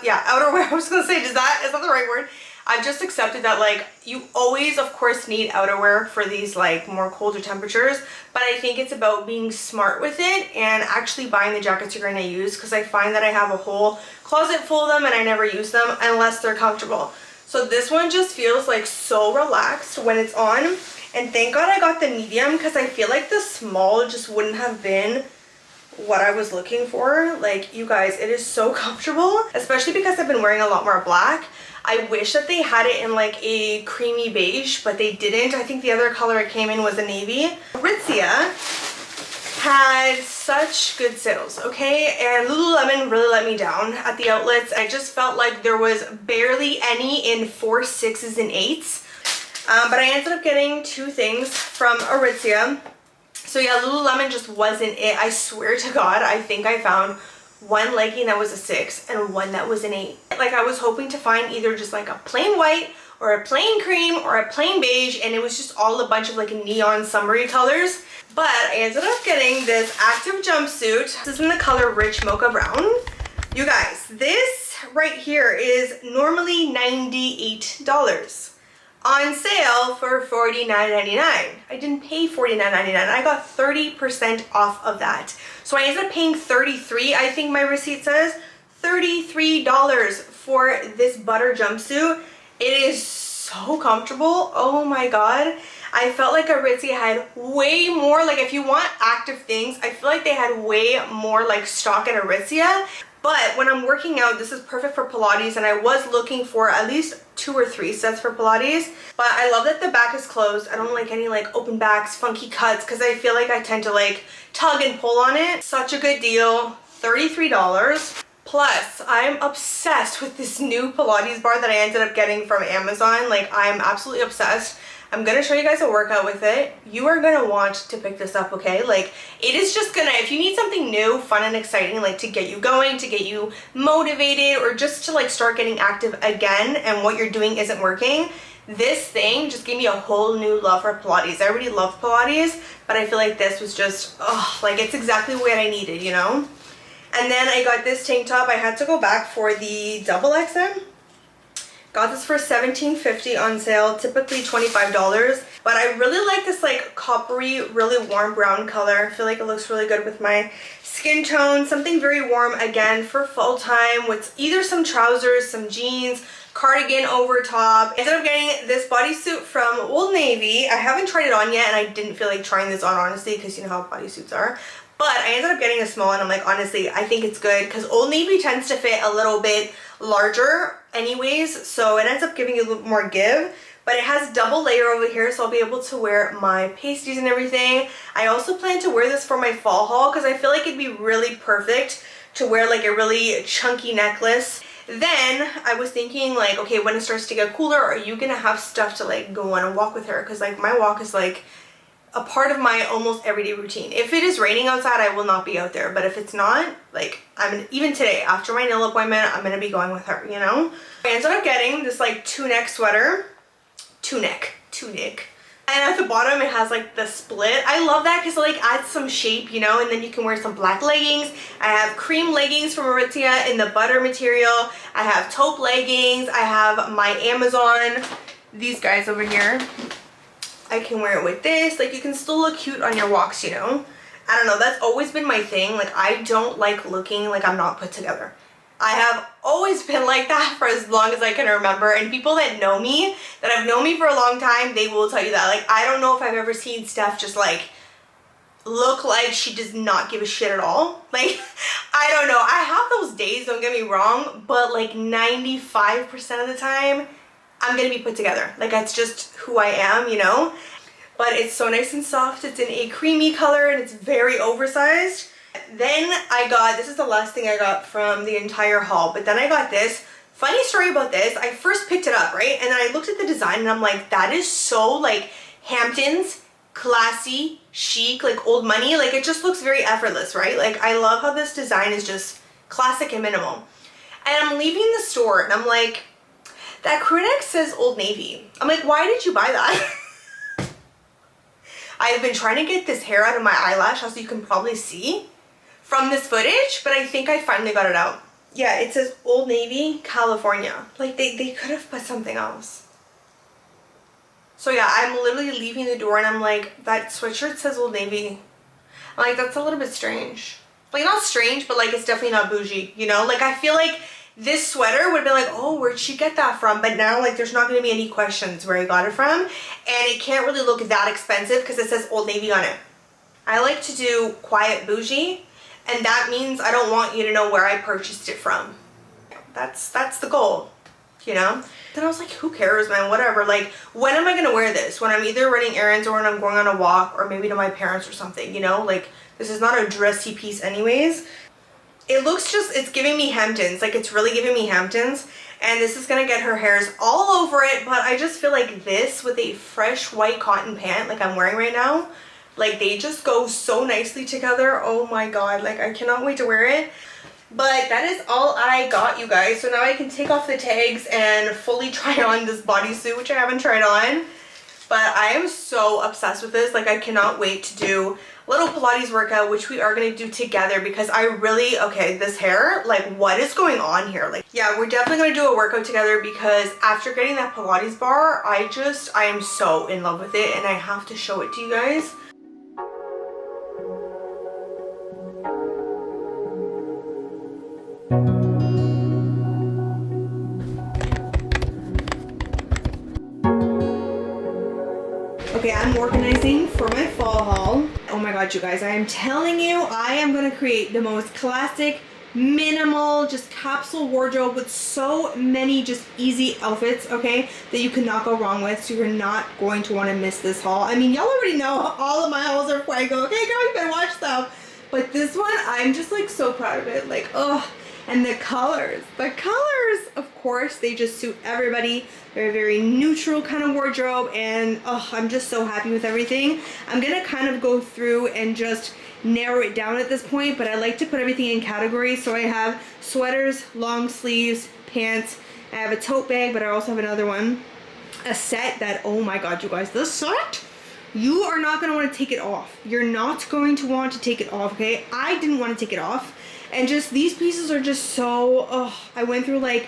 yeah, outerwear, I was gonna say, is that the right word? I've just accepted that like you always of course need outerwear for these like more colder temperatures, but I think it's about being smart with it and actually buying the jackets you're going to use, because I find that I have a whole closet full of them and I never use them unless they're comfortable. So this one just feels like so relaxed when it's on, and thank god I got the medium, because I feel like the small just wouldn't have been what I was looking for. Like, you guys, it is so comfortable, especially because I've been wearing a lot more black. I wish that they had it in like a creamy beige, but they didn't. I think the other color it came in was a navy. Aritzia had such good sales, okay? And Lululemon really let me down at the outlets. I just felt like there was barely any in 4s, 6s, and 8s. But I ended up getting 2 things from Aritzia. So yeah, Lululemon just wasn't it. I swear to god, I think I found one legging that was a 6 and one that was an 8. Like, I was hoping to find either just like a plain white or a plain cream or a plain beige, and it was just all a bunch of like neon summery colors. But I ended up getting this active jumpsuit. This is in the color Rich Mocha Brown. You guys, this right here is normally $98. On sale for $49.99. I didn't pay $49.99. I got 30% off of that. So I ended up paying $33, I think my receipt says. $33 for this butter jumpsuit. It is so comfortable. Oh my god. I felt like Aritzia had way more, like if you want active things, I feel like they had way more like stock at Aritzia. But when I'm working out, this is perfect for Pilates, and I was looking for at least 2 or 3 sets for Pilates. But I love that the back is closed. I don't like any like open backs, funky cuts, because I feel like I tend to like tug and pull on it. Such a good deal, $33. Plus, I'm obsessed with this new Pilates bar that I ended up getting from Amazon. Like, I'm absolutely obsessed. I'm gonna show you guys a workout with it. You are gonna want to pick this up, okay? Like, it is just gonna, if you need something new, fun, and exciting, like to get you going, to get you motivated, or just to like start getting active again and what you're doing isn't working, this thing just gave me a whole new love for Pilates. I already love Pilates, but I feel like this was just, oh, like it's exactly what I needed, you know? And then I got this tank top. I had to go back for the double XM. Got this for $17.50 on sale, typically $25. But I really like this like coppery, really warm brown color. I feel like it looks really good with my skin tone. Something very warm again for fall time with either some trousers, some jeans, cardigan over top. I ended up getting this bodysuit from Old Navy. I haven't tried it on yet, and I didn't feel like trying this on honestly because you know how bodysuits are. But I ended up getting a small, and I'm like, honestly, I think it's good because Old Navy tends to fit a little bit larger anyways, so it ends up giving you a little more give. But it has double layer over here, so I'll be able to wear my pasties and everything. I also plan to wear this for my fall haul because I feel like it'd be really perfect to wear like a really chunky necklace. Then I was thinking like, okay, when it starts to get cooler, are you gonna have stuff to like go on a walk with her? Because like my walk is like a part of my almost everyday routine. If it is raining outside, I will not be out there. But if it's not, like even today after my nail appointment, I'm gonna be going with her, you know? I ended up getting this like two-neck sweater. Tunic. And at the bottom it has like the split. I love that because it like adds some shape, you know, and then you can wear some black leggings. I have cream leggings from Aritzia in the butter material. I have taupe leggings. I have my Amazon, these guys over here. I can wear it with this. Like you can still look cute on your walks, you know. I don't know, that's always been my thing. Like I don't like looking like I'm not put together. I have always been like that for as long as I can remember, and people that know me, that have known me for a long time, they will tell you that. Like, I don't know if I've ever seen Steph just like look like she does not give a shit at all. Like, I don't know. I have those days, don't get me wrong, but like 95% of the time, I'm gonna be put together. Like, that's just who I am, you know? But it's so nice and soft. It's in a creamy color and it's very oversized. Then I got, this is the last thing I got from the entire haul, but then I got this. Funny story about this, I first picked it up, right? And then I looked at the design and I'm like, that is so like Hamptons, classy, chic, like old money. Like it just looks very effortless, right? Like I love how this design is just classic and minimal. And I'm leaving the store and I'm like, that crew neck says Old Navy. I'm like, why did you buy that? I've been trying to get this hair out of my eyelash, as you can probably see from this footage, but I think I finally got it out. Yeah, it says Old Navy, California. Like they could have put something else. So yeah, I'm literally leaving the door and I'm like, that sweatshirt says Old Navy. I'm like, that's a little bit strange. Like not strange, but like it's definitely not bougie, you know? Like I feel like this sweater would be like, oh, where'd she get that from? But now like there's not gonna be any questions where I got it from. And it can't really look that expensive because it says Old Navy on it. I like to do quiet bougie, and that means I don't want you to know where I purchased it from. That's the goal, you know? Then I was like, who cares, man, whatever. Like, when am I gonna wear this? When I'm either running errands or when I'm going on a walk or maybe to my parents or something, you know? Like, this is not a dressy piece anyways. It looks just, it's giving me Hamptons. Like, it's really giving me Hamptons. And this is gonna get her hairs all over it, but I just feel like this with a fresh white cotton pant like I'm wearing right now, like they just go so nicely together. Oh my god, like I cannot wait to wear it. But that is all I got, you guys. So now I can take off the tags and fully try on this bodysuit, which I haven't tried on. But I am so obsessed with this. Like I cannot wait to do a little Pilates workout, which we are going to do together because I really, okay, this hair, like what is going on here? Like, yeah, we're definitely going to do a workout together because after getting that Pilates bar, I am so in love with it and I have to show it to you guys. Okay, I'm organizing for my fall haul. Oh my god, you guys, I am telling you, I am gonna create the most classic, minimal, just capsule wardrobe with so many just easy outfits, okay, that you cannot go wrong with, so you're not going to want to miss this haul. I mean, y'all already know all of my hauls are fuego, okay, girl, you better watch stuff. But this one, I'm just like so proud of it, like, oh. And the colors, of course, they just suit everybody. They're a very neutral kind of wardrobe, and oh, I'm just so happy with everything. I'm gonna kind of go through and just narrow it down at this point, but I like to put everything in categories. So I have sweaters, long sleeves, pants. I have a tote bag, but I also have another one. A set that, oh my god, you guys, this set, you are not gonna want to take it off. You're not going to want to take it off, okay? I didn't want to take it off. And just these pieces are just so, oh, I went through like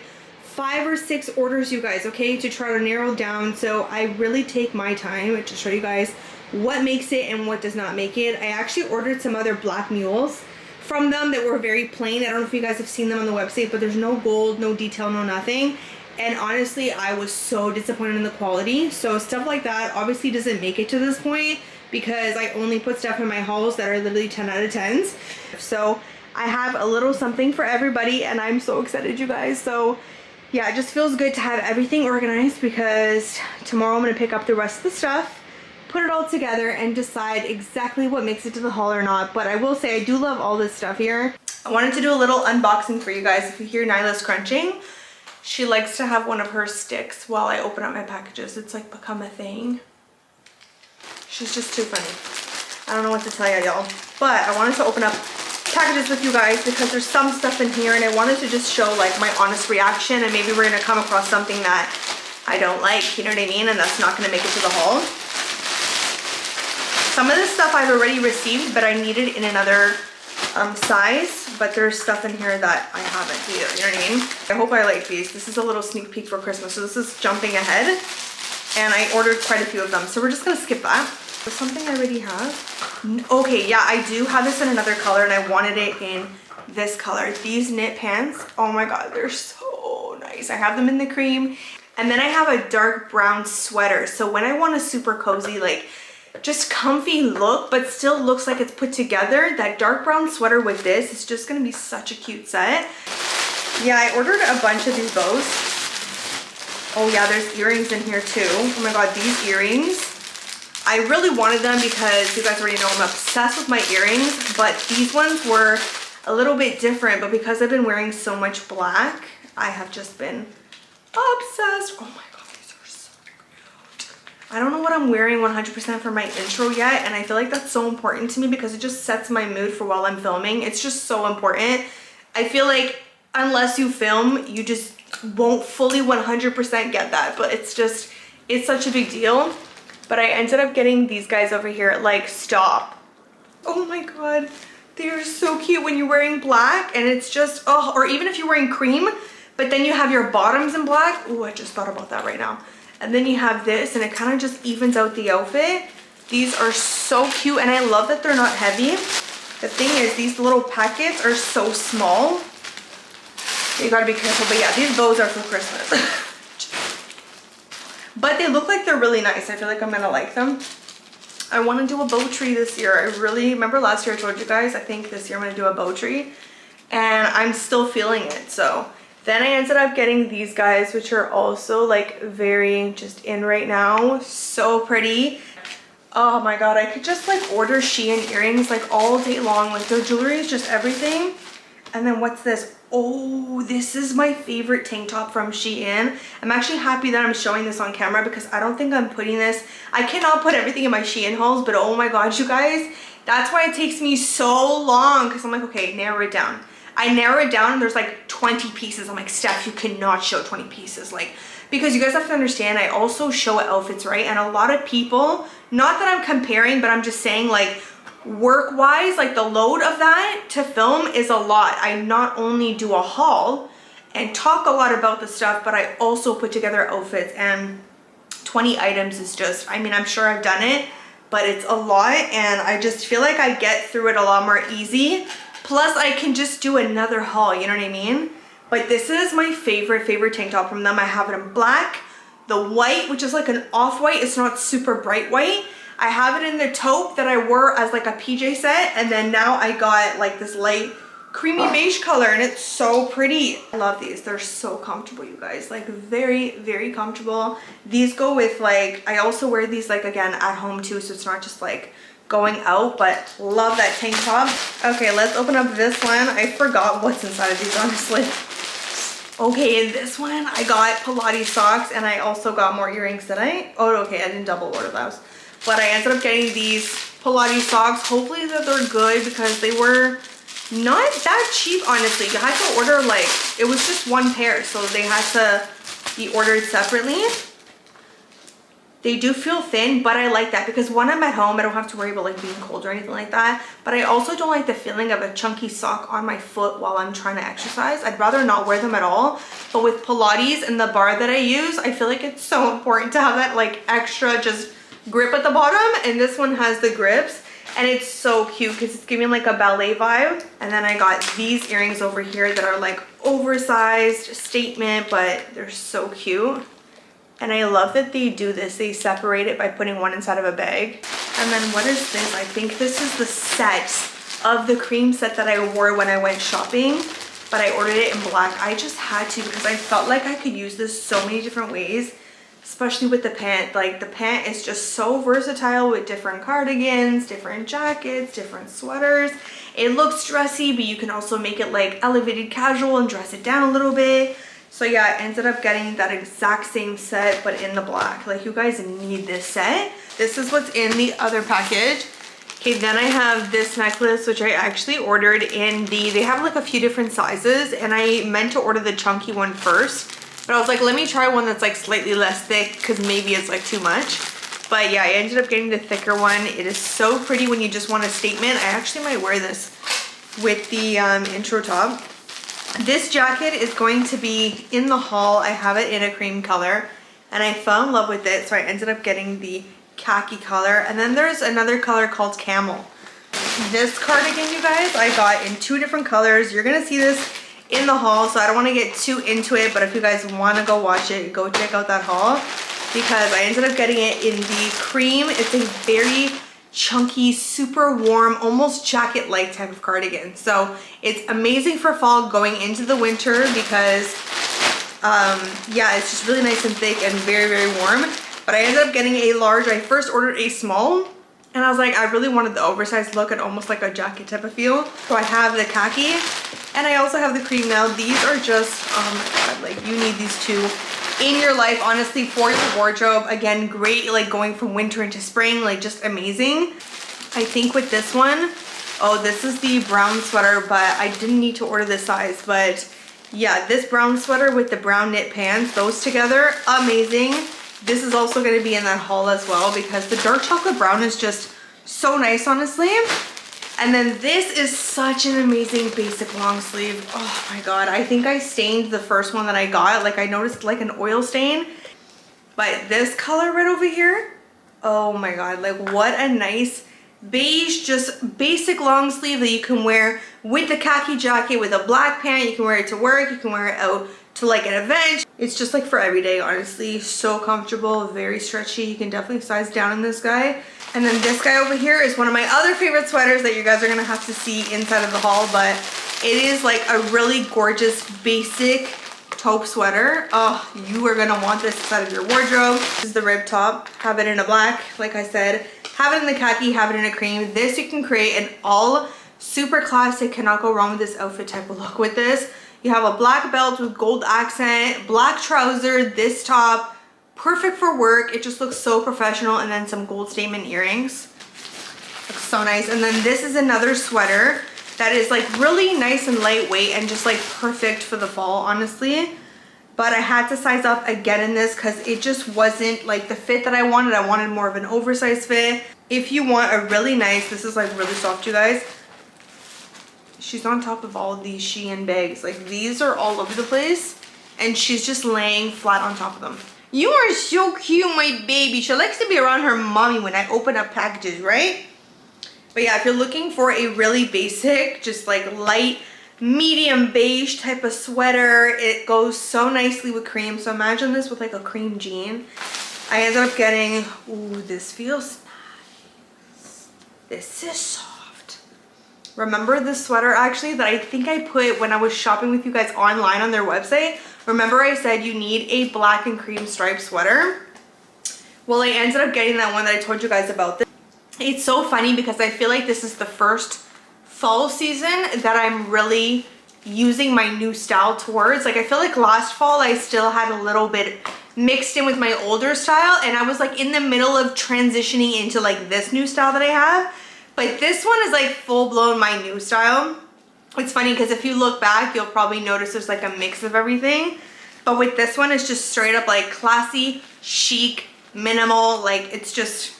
5 or 6 orders, you guys, okay, to try to narrow down. So I really take my time to show you guys what makes it and what does not make it. I actually ordered some other black mules from them that were very plain. I don't know if you guys have seen them on the website, but there's no gold, no detail, no nothing. And honestly, I was so disappointed in the quality. So stuff like that obviously doesn't make it to this point because I only put stuff in my hauls that are literally 10 out of 10s. So I have a little something for everybody and I'm so excited, you guys. So yeah, it just feels good to have everything organized because tomorrow I'm going to pick up the rest of the stuff, put it all together and decide exactly what makes it to the haul or not. But I will say I do love all this stuff here. I wanted to do a little unboxing for you guys. If you hear Nyla's crunching, she likes to have one of her sticks while I open up my packages. It's like become a thing. She's just too funny. I don't know what to tell you, y'all. But I wanted to open up packages with you guys because there's some stuff in here and I wanted to just show like my honest reaction, and maybe we're gonna come across something that I don't like, you know what I mean? And that's not gonna make it to the haul. Some of this stuff I've already received, but I need it in another size, but there's stuff in here that I haven't either, you know what I mean? I hope I like these. This is a little sneak peek for Christmas. So this is jumping ahead and I ordered quite a few of them. So we're just gonna skip that. There's something I already have. Okay, yeah, I do have this in another color and I wanted it in this color. These knit pants, oh my God, they're so nice. I have them in the cream. And then I have a dark brown sweater. So when I want a super cozy, like just comfy look, but still looks like it's put together, that dark brown sweater with this is just gonna be such a cute set. Yeah, I ordered a bunch of these bows. Oh yeah, there's earrings in here too. Oh my God, these earrings. I really wanted them because you guys already know I'm obsessed with my earrings, but these ones were a little bit different, but because I've been wearing so much black, I have just been obsessed. Oh my God, these are so cute. I don't know what I'm wearing 100% for my intro yet, and I feel like that's so important to me because it just sets my mood for while I'm filming. It's just so important. I feel like unless you film, you just won't fully 100% get that, but it's such a big deal. But I ended up getting these guys over here, like, stop. Oh my God, they are so cute when you're wearing black and it's just, oh, or even if you're wearing cream, but then you have your bottoms in black. Oh, I just thought about that right now. And then you have this and it kind of just evens out the outfit. These are so cute and I love that they're not heavy. The thing is, these little packets are so small. You gotta be careful, but yeah, these bows are for Christmas. But they look like they're really nice. I feel like I'm gonna like them. I want to do a bow tree this year. I really remember last year I told you guys, I think this year I'm gonna do a bow tree and I'm still feeling it. So then I ended up getting these guys, which are also like very just in right now. So pretty. Oh my God, I could just like order Shein earrings like all day long. Like their jewelry is just everything. And then what's this? Oh, this is my favorite tank top from Shein. I'm actually happy that I'm showing this on camera because I don't think I'm putting this. I cannot put everything in my Shein hauls, but oh my God, you guys, that's why it takes me so long because I'm like, okay, narrow it down. I narrow it down and there's like 20 pieces. I'm like, Steph, you cannot show 20 pieces. Like, because you guys have to understand, I also show outfits, right? And a lot of people, not that I'm comparing, but I'm just saying like, work wise, like the load of that to film is a lot. I not only do a haul and talk a lot about the stuff, but I also put together outfits, and 20 items is just, I mean, I'm sure I've done it, but it's a lot and I just feel like I get through it a lot more easy. Plus I can just do another haul, you know what I mean? But this is my favorite tank top from them. I have it in black, the white, which is like an off-white. It's not super bright white. I have it in the taupe that I wore as like a PJ set, and then now I got like this light creamy beige color and it's so pretty. I love these. They're so comfortable, you guys. Like very, very comfortable. These go with like, I also wear these like again at home too, so it's not just like going out, but love that tank top. Okay, let's open up this one. I forgot what's inside of these, honestly. Okay, in this one I got Pilates socks and I also got more earrings. Did I? Oh, okay, I didn't double order those. But I ended up getting these Pilates socks. Hopefully that they're good because they were not that cheap, honestly. You had to order like, it was just one pair, so they had to be ordered separately. They do feel thin, but I like that because when I'm at home, I don't have to worry about like being cold or anything like that. But I also don't like the feeling of a chunky sock on my foot while I'm trying to exercise. I'd rather not wear them at all. But with Pilates and the bar that I use, I feel like it's so important to have that like extra just grip at the bottom. And this one has the grips. And it's so cute because it's giving like a ballet vibe. And then I got these earrings over here that are like oversized statement, but they're so cute. And I love that they do this. They separate it by putting one inside of a bag. And then what is this? I think this is the set of the cream set that I wore when I went shopping, but I ordered it in black. I just had to because I felt like I could use this so many different ways, especially with the pant. Like the pant is just so versatile with different cardigans, different jackets, different sweaters. It looks dressy, but you can also make it like elevated casual and dress it down a little bit. So yeah, I ended up getting that exact same set, but in the black. Like you guys need this set. This is what's in the other package. Okay, then I have this necklace, which I actually ordered in they have like a few different sizes, and I meant to order the chunky one first. But I was like, let me try one that's like slightly less thick because maybe it's like too much. But yeah, I ended up getting the thicker one. It is so pretty when you just want a statement. I actually might wear this with the intro top. This jacket is going to be in the haul. I have it in a cream color and I fell in love with it, so I ended up getting the khaki color. And then there's another color called camel. This cardigan, you guys, I got in 2 different colors. You're gonna see this in the haul, so I don't want to get too into it, but if you guys want to go watch it, go check out that haul because I ended up getting it in the cream. It's a very chunky, super warm, almost jacket-like type of cardigan. So it's amazing for fall going into the winter because yeah, it's just really nice and thick and very, very warm. But I ended up getting a large. I first ordered a small and I was like, I really wanted the oversized look and almost like a jacket type of feel. So I have the khaki and I also have the cream now. These are just, oh my God, like you need these two in your life, honestly, for your wardrobe. Again, great, like going from winter into spring, like just amazing. I think with this one, oh, this is the brown sweater, but I didn't need to order this size. But yeah, this brown sweater with the brown knit pants, those together, amazing. This is also going to be in that haul as well because the dark chocolate brown is just so nice, honestly. And then this is such an amazing basic long sleeve. Oh my God, I think I stained the first one that I got. Like I noticed like an oil stain, but this color right over here, oh my God, like what a nice beige, just basic long sleeve that you can wear with the khaki jacket, with a black pant. You can wear it to work, you can wear it out to like an event. It's just like for every day, honestly. So comfortable, very stretchy. You can definitely size down in this guy. And then this guy over here is one of my other favorite sweaters that you guys are gonna have to see inside of the haul, but it is like a really gorgeous basic taupe sweater. Oh, you are gonna want this inside of your wardrobe. This is the rib top. Have it in a black, like I said. Have it in the khaki, have it in a cream. This you can create an all super classic, cannot go wrong with this outfit type of look with this. You have a black belt with gold accent, black trouser, this top, perfect for work. It just looks so professional. And then some gold statement earrings. Looks so nice. And then this is another sweater that is like really nice and lightweight and just like perfect for the fall, honestly. But I had to size up again in this because it just wasn't like the fit that I wanted. I wanted more of an oversized fit. If you want a really nice, this is like really soft, you guys. She's on top of all of these Shein bags. Like these are all over the place and she's just laying flat on top of them. You are so cute, my baby. She likes to be around her mommy when I open up packages, right? But yeah, if you're looking for a really basic, just like light, medium beige type of sweater, it goes so nicely with cream. So imagine this with like a cream jean. I ended up getting, ooh, this feels nice. This is soft. Remember this sweater actually that I think I put when I was shopping with you guys online on their website? Remember I said you need a black and cream striped sweater? Well, I ended up getting that one that I told you guys about. It's so funny because I feel like this is the first fall season that I'm really using my new style towards. Like I feel like last fall I still had a little bit mixed in with my older style and I was like in the middle of transitioning into like this new style that I have. But this one is like full-blown my new style. It's funny because if you look back, you'll probably notice there's like a mix of everything. But with this one, it's just straight up like classy, chic, minimal. Like it's just,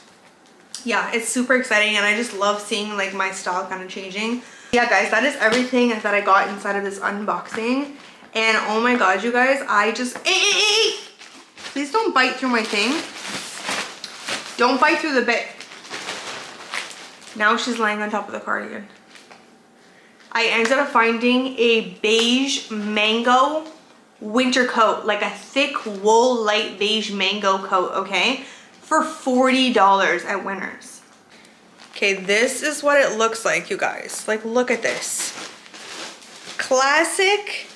yeah, it's super exciting, and I just love seeing like my style kind of changing. Yeah guys, that is everything that I got inside of this unboxing. And oh my god, you guys, I just, please don't bite through my thing. Don't bite through the bit. Now she's laying on top of the cardigan. I ended up finding a beige mango winter coat, like a thick wool light beige mango coat, okay, for $40 at Winners. Okay, this is what it looks like, you guys. Like, look at this. Classic,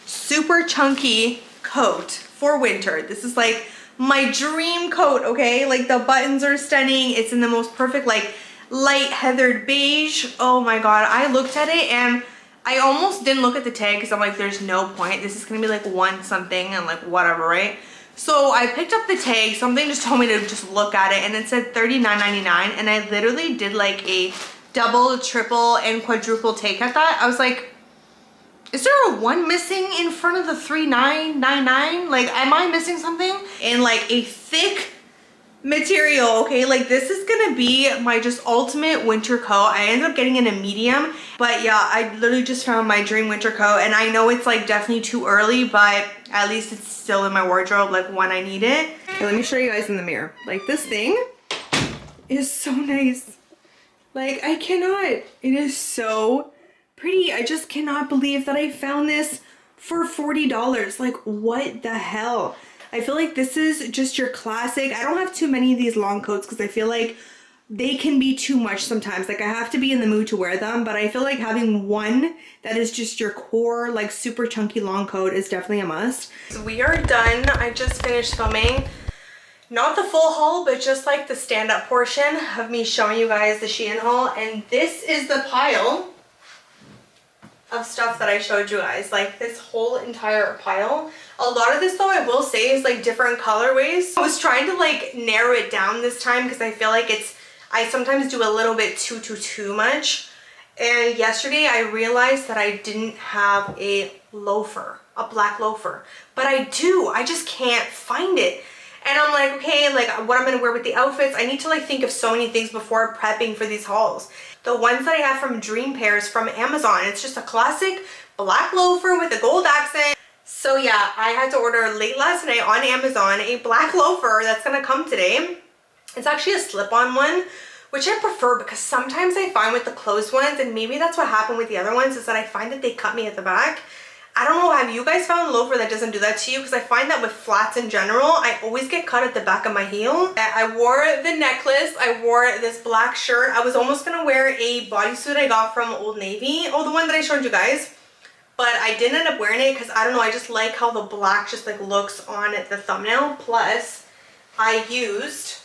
super chunky coat for winter. This is like my dream coat, okay? Like the buttons are stunning. It's in the most perfect, like light heathered beige. Oh my god, I looked at it and I almost didn't look at the tag because I'm like, there's no point. This is gonna be like one something and like whatever, right? So I picked up the tag. Something just told me to just look at it, and it said $39.99, and I literally did like a double, triple, and quadruple take at that. I was like, is there a one missing in front of the $39.99? Like, am I missing something? And like a thick material, okay? Like this is gonna be my just ultimate winter coat. I ended up getting in a medium, but yeah, I literally just found my dream winter coat, and I know it's like definitely too early, but at least it's still in my wardrobe like when I need it. Okay, let me show you guys in the mirror. Like this thing is so nice. Like I cannot, it is so pretty. I just cannot believe that I found this for $40. Like what the hell? I feel like this is just your classic. I don't have too many of these long coats because I feel like they can be too much sometimes. Like I have to be in the mood to wear them, but I feel like having one that is just your core, like super chunky long coat is definitely a must. So we are done. I just finished filming. Not the full haul, but just like the stand-up portion of me showing you guys the Shein haul. And this is the pile of stuff that I showed you guys, like this whole entire pile. A lot of this though, I will say, is like different colorways. I was trying to like narrow it down this time because I feel like I sometimes do a little bit too much. And yesterday I realized that I didn't have a loafer, a black loafer, but I do, I just can't find it. And I'm like, okay, like what I'm gonna wear with the outfits. I need to like think of so many things before prepping for these hauls. The ones that I have from Dream Pairs from Amazon, it's just a classic black loafer with a gold accent. So yeah, I had to order late last night on Amazon a black loafer that's gonna come today. It's actually a slip-on one, which I prefer because sometimes I find with the closed ones, and maybe that's what happened with the other ones, is that I find that they cut me at the back. I don't know, have you guys found a loafer that doesn't do that to you? Because I find that with flats in general, I always get cut at the back of my heel. I wore the necklace, I wore this black shirt. I was almost gonna wear a bodysuit I got from Old Navy. Oh, the one that I showed you guys. But I didn't end up wearing it because I don't know, I just like how the black just like looks on the thumbnail. Plus, I used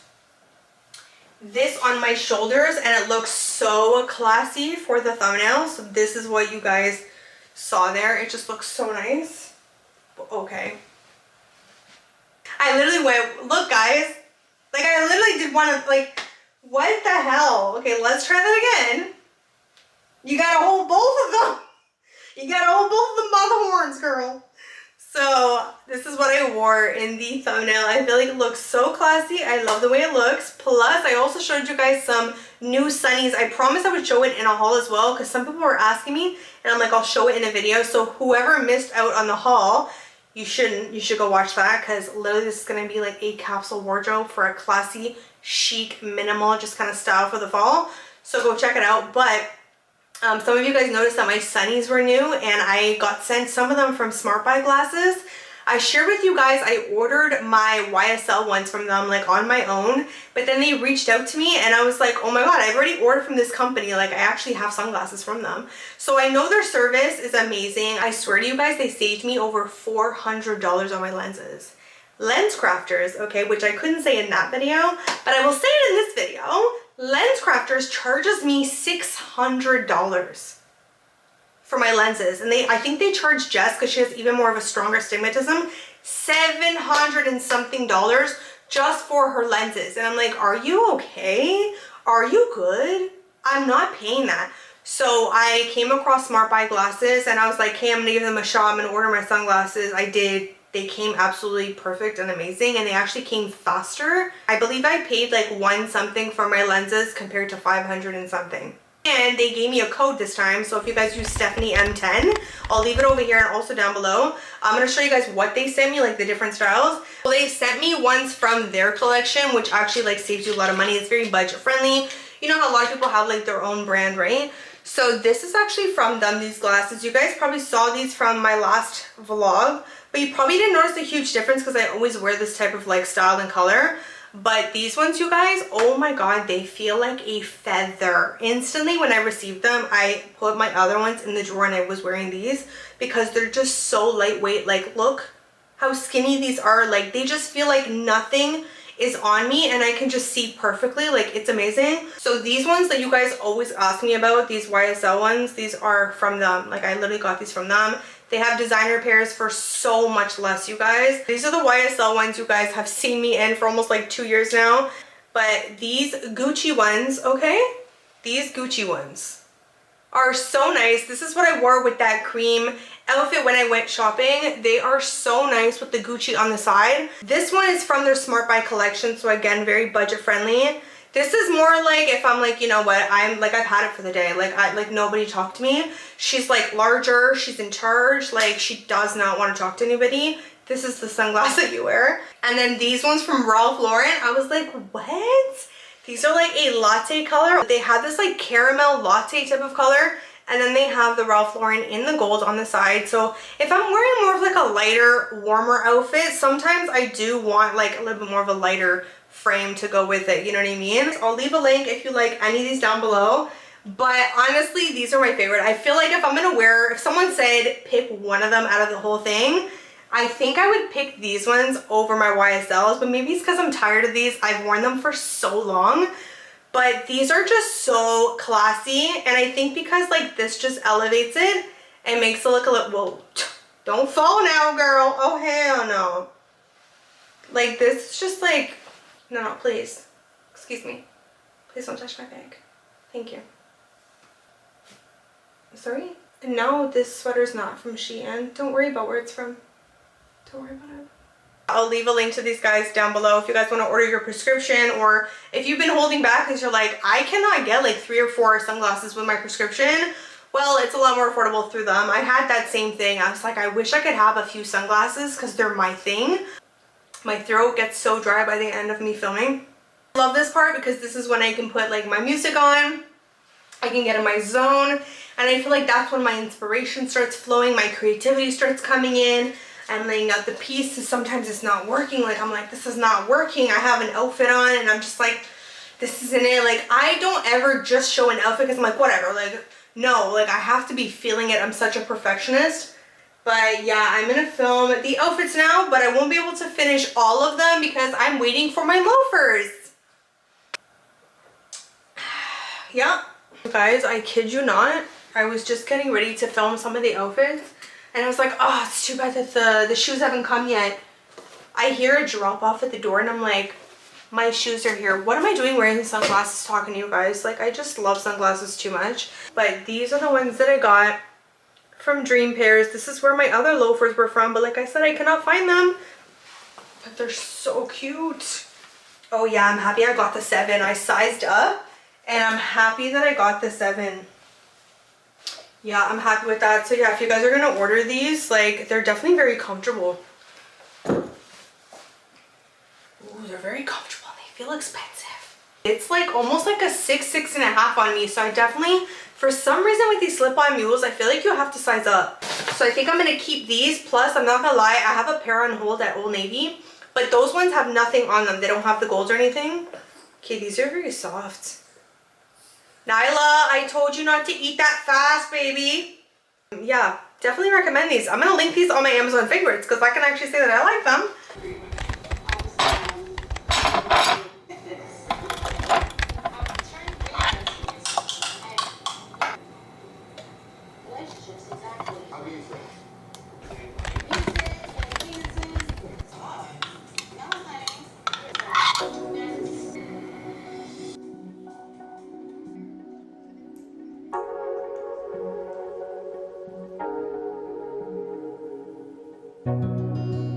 this on my shoulders and it looks so classy for the thumbnail. So this is what you guys saw there. It just looks so nice. Okay, I literally went, look guys, like I literally did want to, like, what the hell? Okay, let's try that again. You gotta hold both of them. You gotta hold both of them by the horns, girl. So this is what I wore in the thumbnail. I feel like it looks so classy. I love the way it looks. Plus, I also showed you guys some new sunnies. I promised I would show it in a haul as well because some people were asking me, and I'm like, I'll show it in a video. So whoever missed out on the haul, you shouldn't. You should go watch that because literally this is going to be like a capsule wardrobe for a classy, chic, minimal, just kind of style for the fall. So go check it out. But some of you guys noticed that my sunnies were new, and I got sent some of them from Smart Buy Glasses. I shared with you guys I ordered my YSL ones from them like on my own, but then they reached out to me and I was like, oh my god, I've already ordered from this company. Like I actually have sunglasses from them. So I know their service is amazing. I swear to you guys, they saved me over $400 on my lenses. Lens Crafters, okay, which I couldn't say in that video, but I will say it in this video. Lens Crafters charges me $600 for my lenses, and I think they charge Jess because she has even more of a stronger astigmatism, $700 and something just for her lenses. And I'm like, are you okay? Are you good? I'm not paying that. So I came across Smart Buy Glasses and I was like, hey, I'm gonna give them a shot. I'm gonna order my sunglasses. I did They came absolutely perfect and amazing, and they actually came faster. I believe I paid like 1 something for my lenses compared to 500 and something. And they gave me a code this time, so if you guys use Stephanie M10, I'll leave it over here and also down below. I'm going to show you guys what they sent me, like the different styles. Well, they sent me ones from their collection, which actually like saves you a lot of money. It's very budget friendly. You know how a lot of people have like their own brand, right? So this is actually from them, these glasses. You guys probably saw these from my last vlog, but you probably didn't notice a huge difference because I always wear this type of like style and color. But these ones, you guys, oh my god, they feel like a feather. Instantly when I received them, I put my other ones in the drawer and I was wearing these because they're just so lightweight. Like, look how skinny these are. Like, they just feel like nothing is on me and I can just see perfectly. Like, it's amazing. So these ones that you guys always ask me about, these YSL ones, these are from them. Like, I literally got these from them. They have designer pairs for so much less, you guys. These are the YSL ones you guys have seen me in for almost like 2 years now. But these Gucci ones, okay? These Gucci ones are so nice. This is what I wore with that cream outfit when I went shopping. They are so nice with the Gucci on the side. This one is from their Smart Buy collection, so again, very budget friendly. This is more like if I'm like, you know what, I'm like, I've had it for the day. Like nobody talk to me. She's like larger, she's in charge. Like, she does not want to talk to anybody. This is the sunglasses that you wear. And then these ones from Ralph Lauren, I was like, what? These are like a latte color. They have this like caramel latte type of color. And then they have the Ralph Lauren in the gold on the side. So if I'm wearing more of like a lighter, warmer outfit, sometimes I do want like a little bit more of a lighter frame to go with it, you know what I mean? I'll leave a link if you like any of these down below, but honestly, these are my favorite. I feel like if I'm gonna wear, if someone said pick one of them out of the whole thing, I think I would pick these ones over my YSLs, but maybe it's because I'm tired of these. I've worn them for so long, but these are just so classy, and I think because like this just elevates it and makes it look a little, whoa, don't fall now, girl. Oh, hell no. Like, this is just like, no, please. Excuse me. Please don't touch my bag. Thank you. Sorry? No, this sweater's not from Shein. Don't worry about where it's from. Don't worry about it. I'll leave a link to these guys down below if you guys want to order your prescription, or if you've been holding back because you're like, I cannot get like 3 or 4 sunglasses with my prescription. Well, it's a lot more affordable through them. I had that same thing. I was like, I wish I could have a few sunglasses because they're my thing. My throat gets so dry by the end of me filming. I love this part because this is when I can put like my music on. I can get in my zone, and I feel like that's when my inspiration starts flowing, my creativity starts coming in. I'm laying out the piece, and sometimes it's not working. Like, I'm like, this is not working. I have an outfit on and I'm just like, this isn't it. Like, I don't ever just show an outfit because I'm like, whatever. Like, no, like I have to be feeling it. I'm such a perfectionist. But yeah, I'm gonna film the outfits now, but I won't be able to finish all of them because I'm waiting for my loafers. Yeah. Guys, I kid you not, I was just getting ready to film some of the outfits, and I was like, oh, it's too bad that the shoes haven't come yet. I hear a drop off at the door and I'm like, my shoes are here. What am I doing wearing sunglasses talking to you guys? Like, I just love sunglasses too much. But these are the ones that I got from Dream Pairs. This is where my other loafers were from, but like I said, I cannot find them. But they're so cute. Oh yeah, I'm happy I got the 7. I sized up, and I'm happy that I got the 7. Yeah, I'm happy with that. So yeah, if you guys are gonna order these, like, they're definitely very comfortable. Ooh, they're very comfortable. They feel expensive. It's like almost like a 6.5 on me. So I definitely, for some reason with these slip-on mules, I feel like you have to size up. So I think I'm gonna keep these. Plus, I'm not gonna lie, I have a pair on hold at Old Navy, but those ones have nothing on them. They don't have the golds or anything. Okay, these are very soft. Nyla, I told you not to eat that fast, baby. Yeah, definitely recommend these. I'm gonna link these on my Amazon favorites because I can actually say that I like them.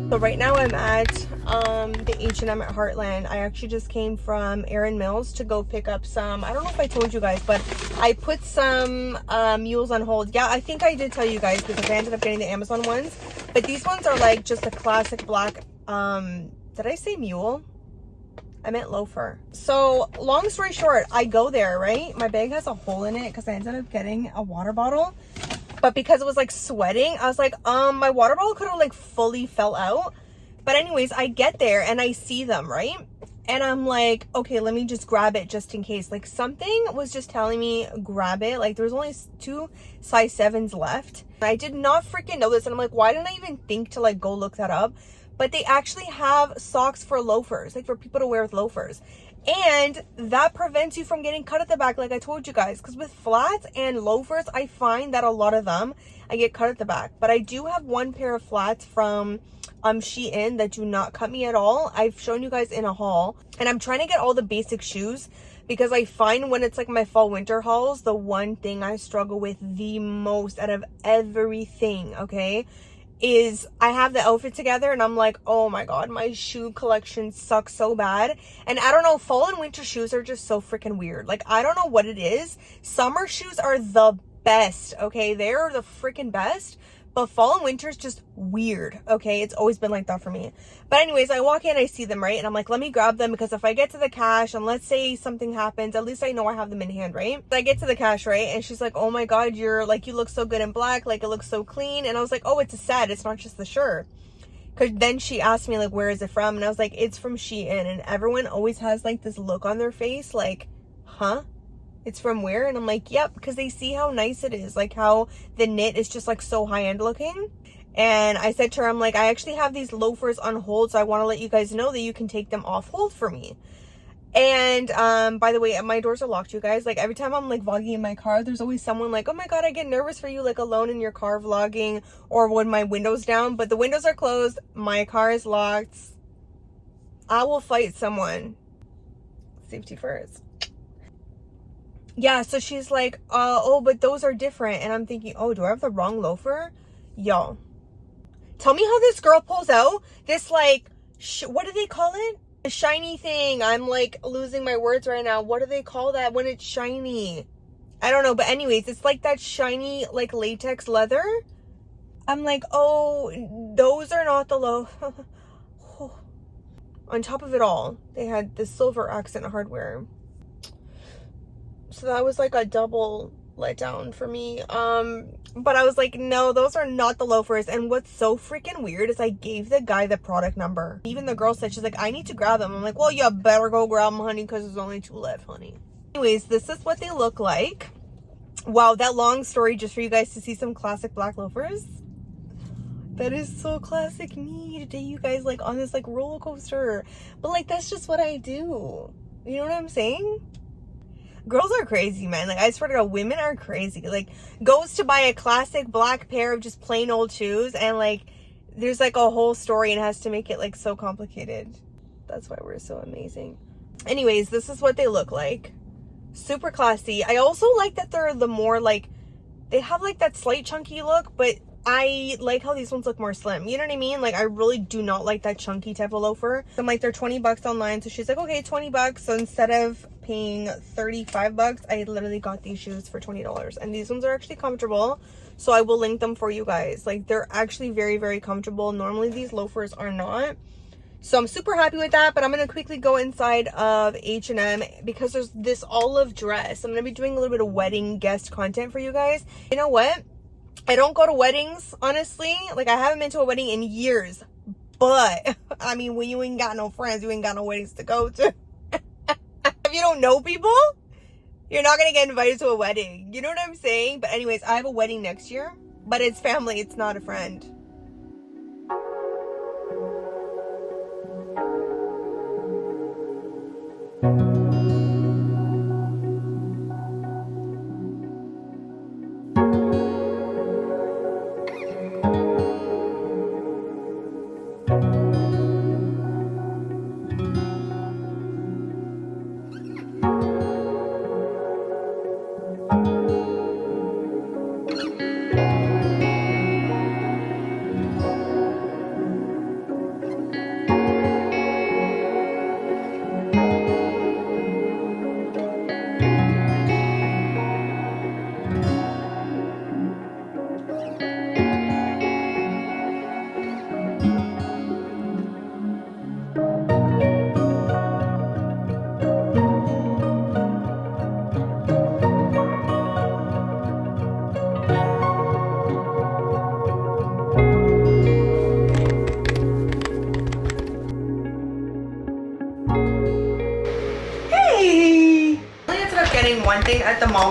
So right now I'm at the H&M at Heartland. I actually just came from Erin Mills to go pick up some, I don't know if I told you guys, but I put some mules on hold. Yeah, I think I did tell you guys because I ended up getting the Amazon ones. But these ones are like just a classic black, did I say mule? I meant loafer. So long story short, I go there, right? My bag has a hole in it because I ended up getting a water bottle. But because it was like sweating, I was like, my water bottle could have like fully fell out. But anyways, I get there and I see them, right? And I'm like, okay, let me just grab it just in case. Like something was just telling me grab it. Like there was only 2 size 7s left. I did not freaking know this. And I'm like, why didn't I even think to like go look that up? But they actually have socks for loafers, like for people to wear with loafers. And that prevents you from getting cut at the back, like I told you guys. Because with flats and loafers, I find that a lot of them, I get cut at the back. But I do have one pair of flats from Shein that do not cut me at all. I've shown you guys in a haul. And I'm trying to get all the basic shoes. Because I find when it's like my fall winter hauls, the one thing I struggle with the most out of everything, okay, is I have the outfit together and I'm like, oh my god, my shoe collection sucks so bad. And I don't know, fall and winter shoes are just so freaking weird. Like I don't know what it is. Summer shoes are the best, okay? They're the freaking best. But fall and winter is just weird, okay? It's always been like that for me. But anyways, I walk in, I see them, right? And I'm like, let me grab them because if I get to the cash and let's say something happens, at least I know I have them in hand, right? I get to the cash, right? And she's like, oh my god, you're like, you look so good in black. Like it looks so clean. And I was like, oh, it's a set. It's not just the shirt. Because then she asked me like, where is it from? And I was like, it's from Shein. And everyone always has like this look on their face like, huh? It's from where? And I'm like, yep, because they see how nice it is, like how the knit is just like so high-end looking. And I said to her, I'm like, I actually have these loafers on hold, so I want to let you guys know that you can take them off hold for me. And by the way, my doors are locked, you guys. Like every time I'm like vlogging in my car, there's always someone like, oh my god, I get nervous for you like alone in your car vlogging, or when my window's down. But the windows are closed, my car is locked. I will fight someone. Safety first. Yeah, so she's like, oh, but those are different. And I'm thinking, oh, do I have the wrong loafer? Yo, tell me how this girl pulls out this, like, what do they call it? A shiny thing. I'm, like, losing my words right now. What do they call that when it's shiny? I don't know. But anyways, it's like that shiny, like, latex leather. I'm like, oh, those are not the On top of it all, they had the silver accent hardware. So that was like a double letdown for me. But I was like, no, those are not the loafers. And what's so freaking weird is I gave the guy the product number. Even the girl said, she's like, I need to grab them. I'm like, well, you better go grab them, honey, because there's only 2 left, honey. Anyways, this is what they look like. Wow, that long story just for you guys to see some classic black loafers. That is so classic me to take you guys like on this like roller coaster. But like, that's just what I do. You know what I'm saying? Girls are crazy, man. Like, I swear to God, women are crazy. Like, goes to buy a classic black pair of just plain old shoes, and, like, there's, like, a whole story and has to make it, like, so complicated. That's why we're so amazing. Anyways, this is what they look like. Super classy. I also like that they're the more, like, they have, like, that slight chunky look, but I like how these ones look more slim. You know what I mean? Like, I really do not like that chunky type of loafer. So I'm like, they're 20 bucks online. So she's like, okay, 20 bucks. So instead of paying 35 bucks, I literally got these shoes for $20. And these ones are actually comfortable. So I will link them for you guys. Like, they're actually very, very comfortable. Normally, these loafers are not. So I'm super happy with that. But I'm going to quickly go inside of H&M because there's this olive dress. I'm going to be doing a little bit of wedding guest content for you guys. You know what? I don't go to weddings, honestly. Like, I haven't been to a wedding in years. But, I mean, when you ain't got no friends, you ain't got no weddings to go to. If you don't know people, you're not going to get invited to a wedding. You know what I'm saying? But anyways, I have a wedding next year. But it's family. It's not a friend.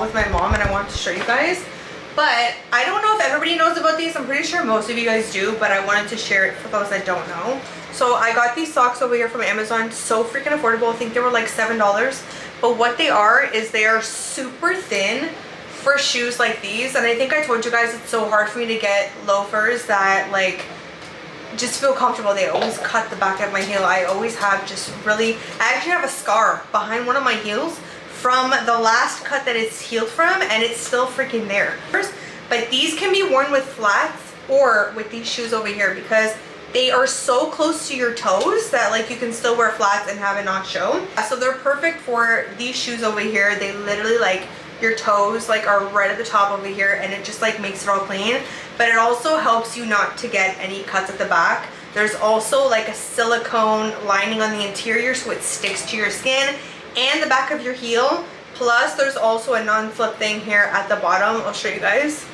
with my mom and I wanted to show you guys. But I don't know if everybody knows about these. I'm pretty sure most of you guys do, but I wanted to share it for those that don't know. So I got these socks over here from Amazon. So freaking affordable. I think they were like $7. But what they are is they are super thin for shoes like these. And I think I told you guys it's so hard for me to get loafers that like just feel comfortable. They always cut the back of my heel. I always have just really, I actually have a scar behind one of my heels from the last cut that it's healed from, and it's still freaking there. But these can be worn with flats or with these shoes over here because they are so close to your toes that like you can still wear flats and have it not show. So they're perfect for these shoes over here. They literally like your toes like are right at the top over here, and it just like makes it all clean. But it also helps you not to get any cuts at the back. There's also like a silicone lining on the interior so it sticks to your skin and the back of your heel. Plus there's also a non-slip thing here at the bottom. I'll show you guys.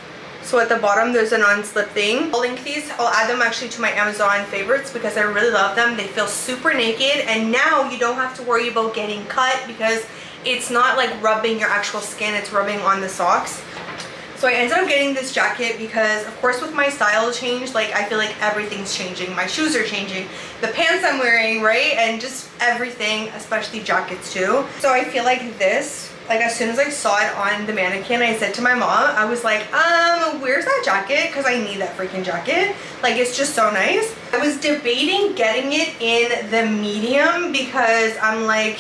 So at the bottom there's a non-slip thing. I'll link these. I'll add them actually to my Amazon favorites because I really love them. They feel super naked, and now you don't have to worry about getting cut because it's not like rubbing your actual skin, it's rubbing on the socks. So I ended up getting this jacket because of course with my style change, like I feel like everything's changing. My shoes are changing, the pants I'm wearing, right? And just everything, especially jackets too. So I feel like this, like as soon as I saw it on the mannequin, I said to my mom, I was like, where's that jacket? Because I need that freaking jacket. Like it's just so nice. I was debating getting it in the medium because I'm like,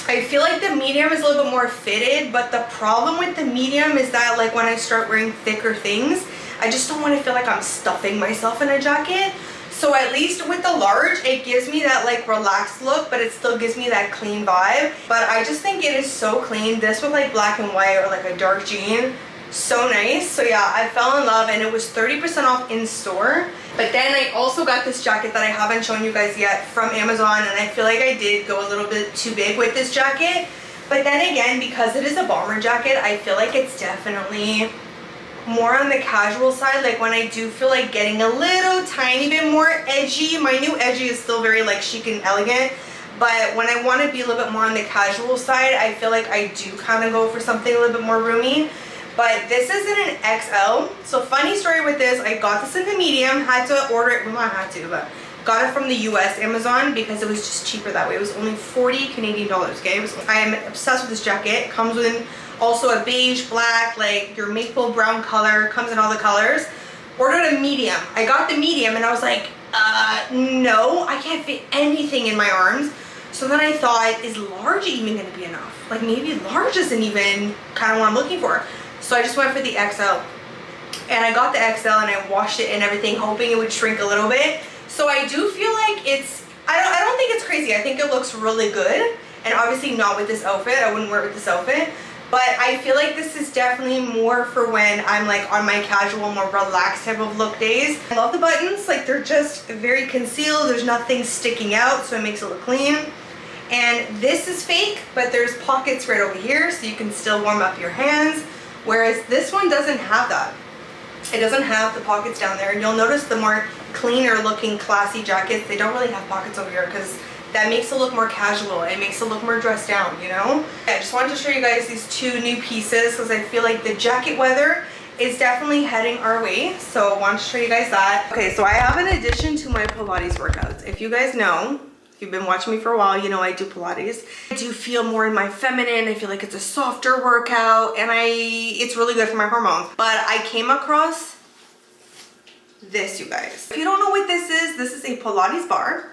I feel like the medium is a little bit more fitted, but the problem with the medium is that like when I start wearing thicker things, I just don't want to feel like I'm stuffing myself in a jacket. So at least with the large, it gives me that like relaxed look, but it still gives me that clean vibe. But I just think it is so clean. This with like black and white or like a dark jean, so nice. So yeah, I fell in love, and it was 30% off in store. But then I also got this jacket that I haven't shown you guys yet from Amazon, and I feel like I did go a little bit too big with this jacket. But then again, because it is a bomber jacket, I feel like it's definitely more on the casual side. Like when I do feel like getting a little tiny bit more edgy, my new edgy is still very like chic and elegant, but when I want to be a little bit more on the casual side, I feel like I do kind of go for something a little bit more roomy. But this is in an XL. So funny story with this, I got this in the medium, had to order it, well not had to, but got it from the US Amazon because it was just cheaper that way. It was only 40 Canadian dollars, okay? I am obsessed with this jacket. It comes with also a beige, black, like your maple brown color, comes in all the colors. Ordered a medium. I got the medium and I was like, no, I can't fit anything in my arms. So then I thought, is large even gonna be enough? Like maybe large isn't even kind of what I'm looking for. So I just went for the XL, and I got the XL and I washed it and everything, hoping it would shrink a little bit. So I do feel like it's, I don't think it's crazy. I think it looks really good, and obviously not with this outfit. I wouldn't wear it with this outfit, but I feel like this is definitely more for when I'm like on my casual, more relaxed type of look days. I love the buttons, like they're just very concealed. There's nothing sticking out, so it makes it look clean. And this is fake, but there's pockets right over here, so you can still warm up your hands. Whereas this one doesn't have that. It doesn't have the pockets down there. And you'll notice the more cleaner looking classy jackets, they don't really have pockets over here because that makes it look more casual. It makes it look more dressed down, you know? I just wanted to show you guys these two new pieces because I feel like the jacket weather is definitely heading our way. So I wanted to show you guys that. Okay, so I have an addition to my Pilates workouts. If you guys know, you've been watching me for a while, you know I do Pilates. I do feel more in my feminine. I feel like it's a softer workout, and it's really good for my hormones. But I came across this, you guys. If you don't know what this is a Pilates bar.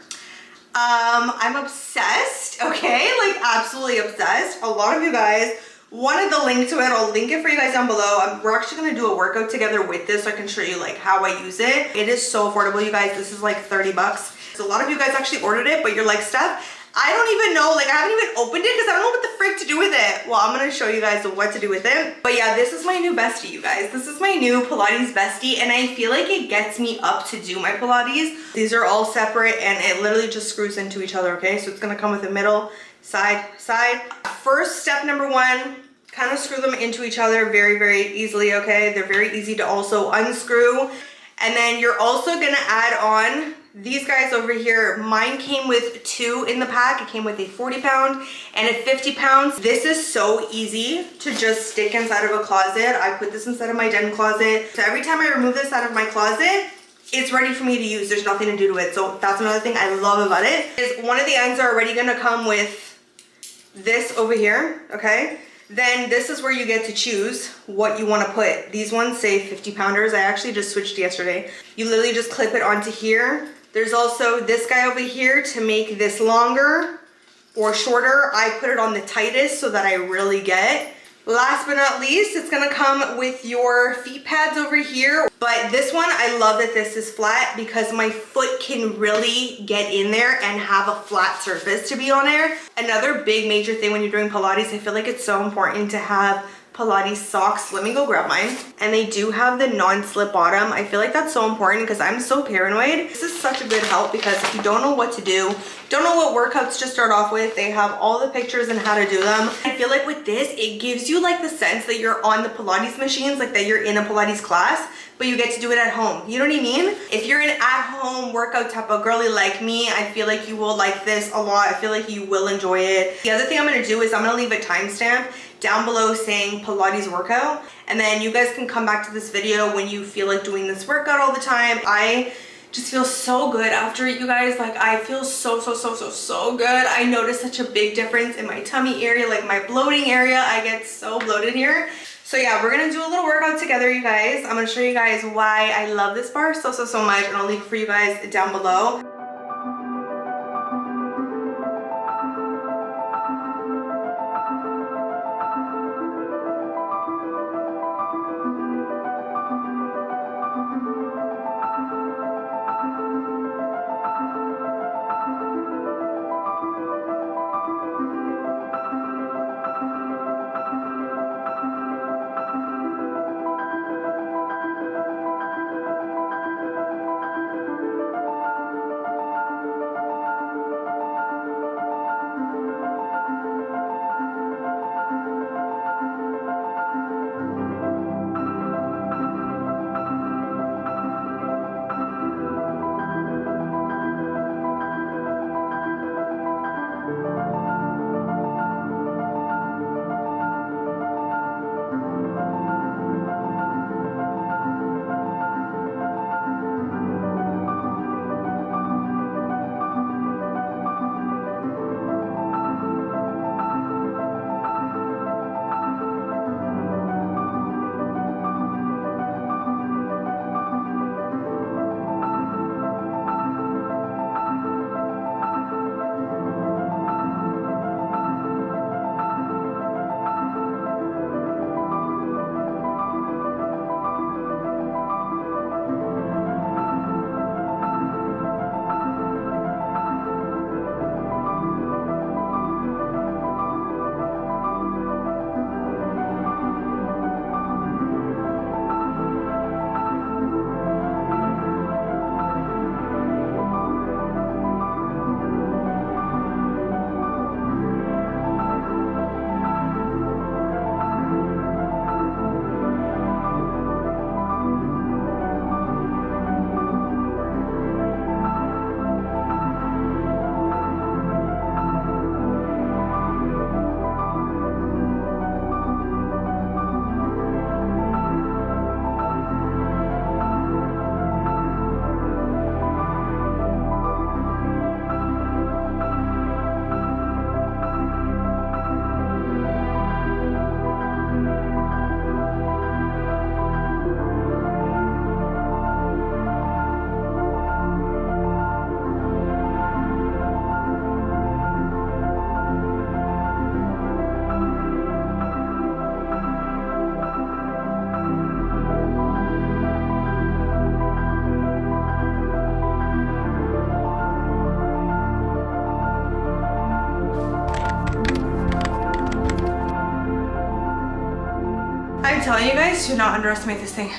I'm obsessed, okay? Like absolutely obsessed. A lot of you guys wanted the link to it. I'll link it for you guys down below. We're actually gonna do a workout together with this so I can show you like how I use it. It is so affordable, you guys. This is like 30 bucks. So a lot of you guys actually ordered it, but you're like, Steph, I don't even know, like I haven't even opened it because I don't know what the frick to do with it. Well, I'm gonna show you guys what to do with it. But yeah, this is my new bestie, you guys. This is my new Pilates bestie, and I feel like it gets me up to do my Pilates. These are all separate and it literally just screws into each other, okay? So it's gonna come with a middle, side. First step number one, kind of screw them into each other very, very easily, okay? They're very easy to also unscrew. And then you're also gonna add on These guys over here, mine came with 2 in the pack. It came with a 40-pound and a 50-pound. This is so easy to just stick inside of a closet. I put this inside of my den closet. So every time I remove this out of my closet, it's ready for me to use. There's nothing to do to it. So that's another thing I love about it, is one of the ends are already gonna come with this over here, okay? Then this is where you get to choose what you want to put. These ones say 50-pounders. I actually just switched yesterday. You literally just clip it onto here. There's also this guy over here to make this longer or shorter. I put it on the tightest so that I really get. Last but not least, it's gonna come with your feet pads over here. But this one, I love that this is flat because my foot can really get in there and have a flat surface to be on there. Another big major thing when you're doing Pilates, I feel like it's so important to have Pilates socks. Let me go grab mine. And they do have the non-slip bottom. I feel like that's so important because I'm so paranoid. This is such a good help because if you don't know what to do, don't know what workouts to start off with, they have all the pictures and how to do them. I feel like with this, it gives you like the sense that you're on the Pilates machines, like that you're in a Pilates class, but you get to do it at home. You know what I mean? If you're an at-home workout type of girly like me, I feel like you will like this a lot. I feel like you will enjoy it. The other thing I'm gonna do is I'm gonna leave a timestamp down below saying Pilates workout, and then you guys can come back to this video when you feel like doing this workout all the time. I just feel so good after it, you guys. Like, I feel so good. I notice such a big difference in my tummy area, like my bloating area. I get so bloated here. So yeah, we're gonna do a little workout together, you guys. I'm gonna show you guys why I love this bar so much, and I'll leave it for you guys down below. I'm telling you guys, do not underestimate this thing.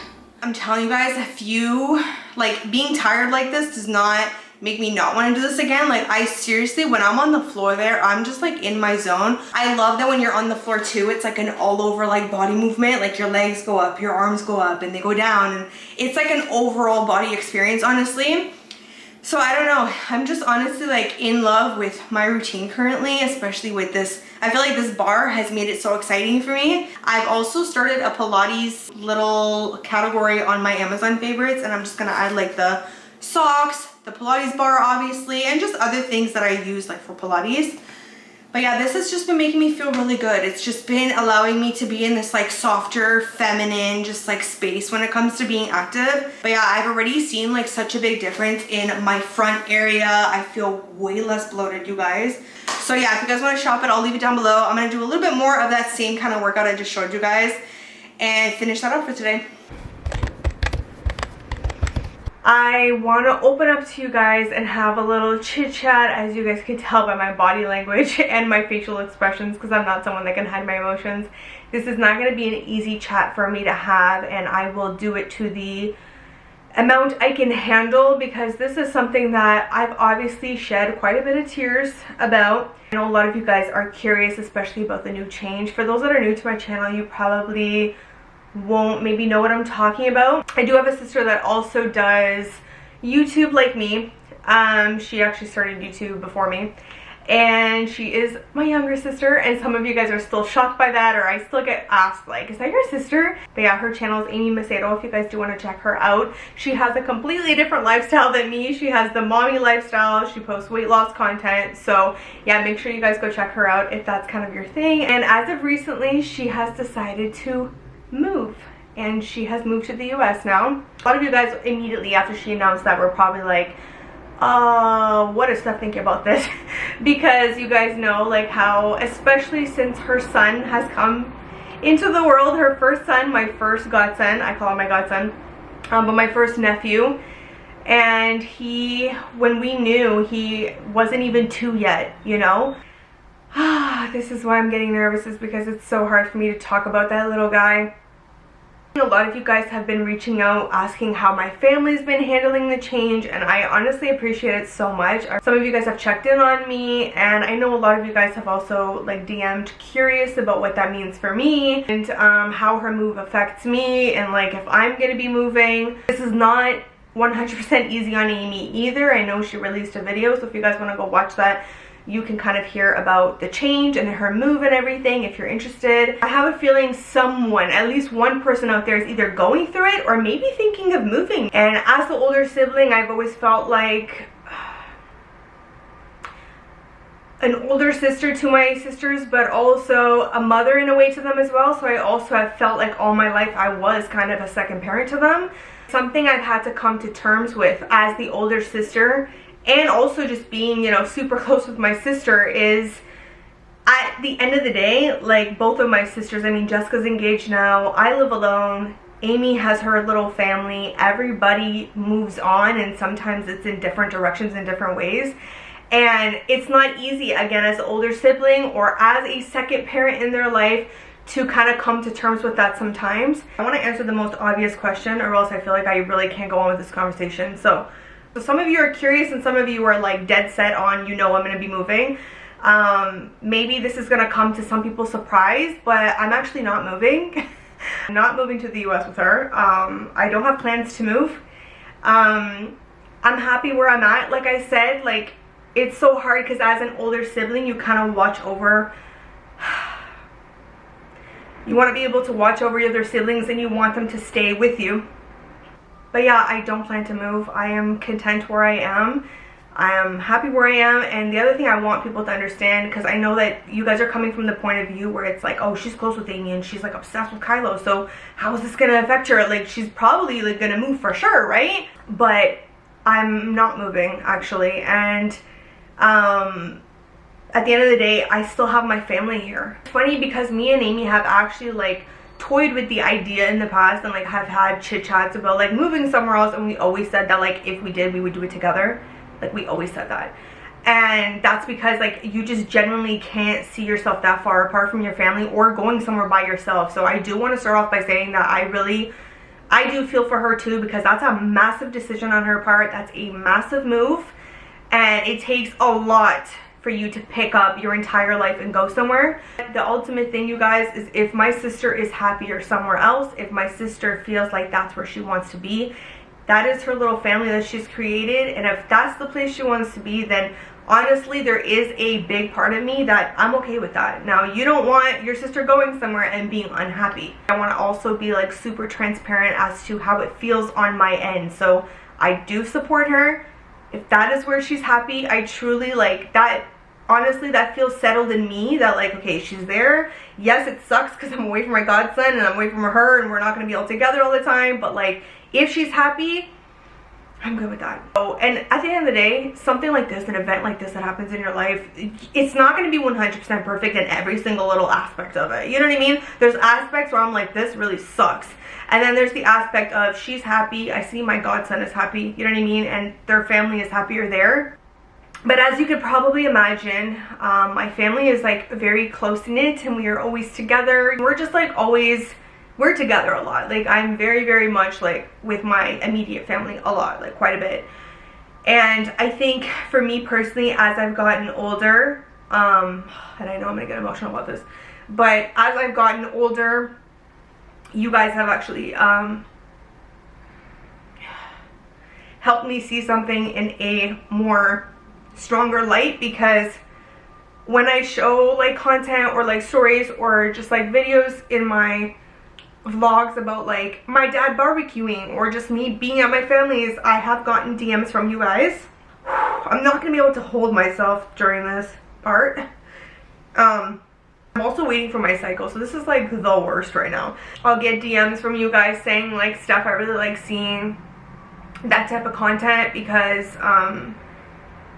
I'm telling you guys, if you, like, being tired like this does not make me not want to do this again. Like, I seriously, when I'm on the floor there, I'm just like in my zone. I love that when you're on the floor too, it's like an all over like body movement. Like your legs go up, your arms go up and they go down, and it's like an overall body experience, honestly. So I don't know, I'm just honestly like in love with my routine currently, especially with this. I feel like this bar has made it so exciting for me. I've also started a Pilates little category on my Amazon favorites, and I'm just gonna add like the socks, the Pilates bar obviously, and just other things that I use like for Pilates. But yeah, this has just been making me feel really good. It's just been allowing me to be in this like softer, feminine, just like space when it comes to being active. But yeah, I've already seen like such a big difference in my front area. I feel way less bloated, you guys. So yeah, if you guys want to shop it, I'll leave it down below. I'm gonna do a little bit more of that same kind of workout I just showed you guys and finish that up for today. I want to open up to you guys and have a little chit chat, as you guys can tell by my body language and my facial expressions, because I'm not someone that can hide my emotions. This is not going to be an easy chat for me to have, and I will do it to the amount I can handle, because this is something that I've obviously shed quite a bit of tears about. I know a lot of you guys are curious, especially about the new change. For those that are new to my channel, you probably won't maybe know what I'm talking about. I do have a sister that also does YouTube like me. She actually started YouTube before me, and she is my younger sister, and some of you guys are still shocked by that, or I still get asked like, is that your sister? But yeah, her channel is Amy Macedo if you guys do want to check her out. She has a completely different lifestyle than me. She has the mommy lifestyle. She posts weight loss content. So yeah, make sure you guys go check her out if that's kind of your thing. And as of recently, she has decided to move, and she has moved to the US now. A lot of you guys immediately after she announced that were probably like, what does Steph think about this? Because you guys know like how, especially since her son has come into the world, her first son, my first godson, I call him my godson, but my first nephew, and when we knew, he wasn't even 2 yet, you know. This is why I'm getting nervous, is because it's so hard for me to talk about that little guy. A lot of you guys have been reaching out asking how my family's been handling the change, and I honestly appreciate it so much. Some of you guys have checked in on me, and I know a lot of you guys have also like DM'd curious about what that means for me, and how her move affects me, and like if I'm gonna be moving. This is not 100% easy on Amy either. I know she released a video, so if you guys want to go watch that, you can kind of hear about the change and her move and everything if you're interested. I have a feeling someone, at least one person out there, is either going through it or maybe thinking of moving. And as the older sibling, I've always felt like an older sister to my sisters, but also a mother in a way to them as well. So I also have felt like all my life I was kind of a second parent to them. Something I've had to come to terms with as the older sister, and also just being, you know, super close with my sister, is at the end of the day, like both of my sisters, I mean, Jessica's engaged now, I live alone, Amy has her little family, everybody moves on, and sometimes it's in different directions in different ways. And it's not easy, again, as an older sibling or as a second parent in their life, to kind of come to terms with that sometimes. I want to answer the most obvious question, or else I feel like I really can't go on with this conversation. So some of you are curious, and some of you are like dead set on, you know, I'm going to be moving. Maybe this is going to come to some people's surprise, but I'm actually not moving. I'm not moving to the US with her. I don't have plans to move. I'm happy where I'm at. Like I said, like it's so hard because as an older sibling, you kind of watch over, you want to be able to watch over your other siblings, and you want them to stay with you. But yeah, I don't plan to move. I am content where I am. I am happy where I am. And the other thing I want people to understand, because I know that you guys are coming from the point of view where it's like, oh, she's close with Amy and she's like obsessed with Kylo, so how is this gonna affect her? Like, she's probably like gonna move for sure, right? But I'm not moving, actually. And at the end of the day, I still have my family here. It's funny because me and Amy have actually like toyed with the idea in the past, and like have had chit chats about like moving somewhere else, and we always said that like if we did, we would do it together. Like we always said that. And that's because like you just genuinely can't see yourself that far apart from your family or going somewhere by yourself. So I do want to start off by saying that I do feel for her too, because that's a massive decision on her part. That's a massive move, and it takes a lot for you to pick up your entire life and go somewhere. The ultimate thing, you guys, is if my sister is happier somewhere else, if my sister feels like that's where she wants to be, that is her little family that she's created, and if that's the place she wants to be, then honestly there is a big part of me that I'm okay with that. Now, you don't want your sister going somewhere and being unhappy. I want to also be like super transparent as to how it feels on my end. So I do support her. If that is where she's happy, I truly like that. Honestly, that feels settled in me that like, okay, she's there. Yes, it sucks because I'm away from my godson and I'm away from her and we're not going to be all together all the time, but like if she's happy, I'm good with that. Oh, and at the end of the day, something like this, an event like this that happens in your life, it's not going to be 100% perfect in every single little aspect of it. You know what I mean? There's aspects where I'm like, this really sucks. And then there's the aspect of she's happy, I see my godson is happy, you know what I mean? And their family is happier there. But as you could probably imagine, my family is like very close-knit and we are always together. We're just like always, we're together a lot. Like I'm very, very much like with my immediate family a lot, like quite a bit. And I think for me personally, as I've gotten older, and I know I'm gonna get emotional about this, but as I've gotten older, you guys have actually helped me see something in a more stronger light, because when I show like content or like stories or just like videos in my vlogs about like my dad barbecuing or just me being at my family's, I have gotten DMs from you guys. I'm not gonna be able to hold myself during this part. I'm also waiting for my cycle, so this is like the worst right now. I'll get DMs from you guys saying like stuff I really like seeing, that type of content, because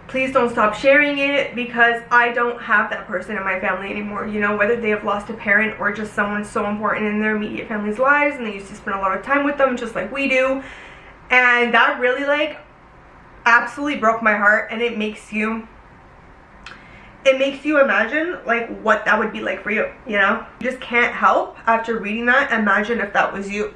please don't stop sharing it, because I don't have that person in my family anymore, you know, whether they have lost a parent or just someone so important in their immediate family's lives and they used to spend a lot of time with them just like we do. And that really like absolutely broke my heart, and it makes you imagine like what that would be like for you, you know? You just can't help after reading that imagine if that was you.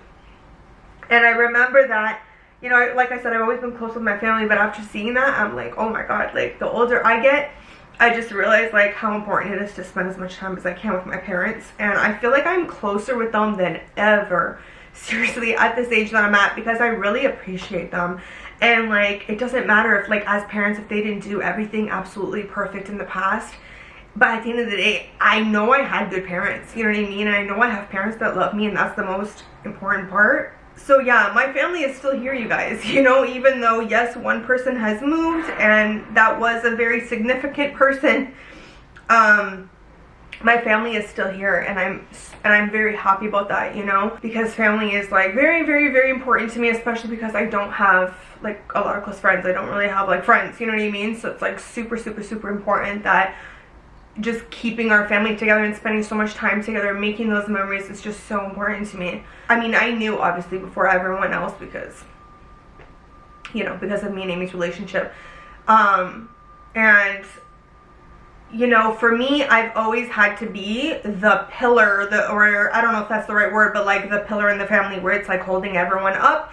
And I remember that, you know, like I said, I've always been close with my family, but after seeing that, I'm like, oh my god, like the older I get, I just realize like how important it is to spend as much time as I can with my parents. And I feel like I'm closer with them than ever, seriously, at this age that I'm at, because I really appreciate them. And like, it doesn't matter if like as parents, if they didn't do everything absolutely perfect in the past, but at the end of the day, I know I had good parents, you know what I mean? And I know I have parents that love me, and that's the most important part. So yeah, my family is still here, you guys, you know, even though yes, one person has moved and that was a very significant person, my family is still here, and I'm very happy about that, you know, because family is like very, very, very important to me, especially because I don't have like a lot of close friends. I don't really have like friends, you know what I mean? So it's like super, super, super important that just keeping our family together and spending so much time together, making those memories is just so important to me. I mean, I knew obviously before everyone else, because, you know, because of me and Amy's relationship. And, you know, for me, I've always had to be the pillar, or I don't know if that's the right word, but like the pillar in the family where it's like holding everyone up.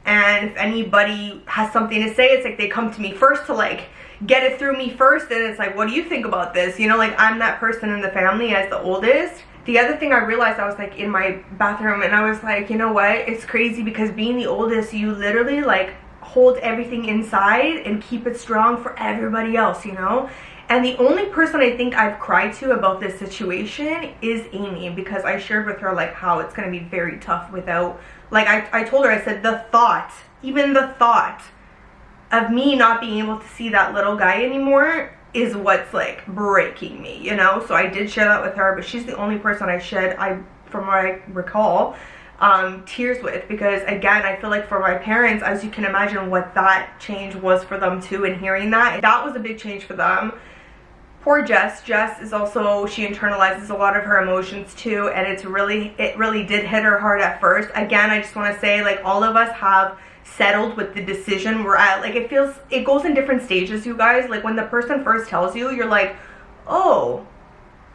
And if anybody has something to say, it's like they come to me first to like get it through me first, and it's like, what do you think about this? You know, like I'm that person in the family as the oldest. The other thing I realized, I was like in my bathroom and I was like, you know what, it's crazy, because being the oldest, you literally like hold everything inside and keep it strong for everybody else, you know? And the only person I think I've cried to about this situation is Amy, because I shared with her like how it's going to be very tough without, like I told her, I said the thought, even the thought of me not being able to see that little guy anymore is what's like breaking me, you know? So I did share that with her, but she's the only person I shed, from what I recall, tears with, because again, I feel like for my parents, as you can imagine what that change was for them too, and hearing that was a big change for them. Poor Jess is also, she internalizes a lot of her emotions too, and it really did hit her hard at first. Again, I just want to say, like, all of us have settled with the decision we're at. Like, it goes in different stages, you guys. Like, when the person first tells you, you're like, oh,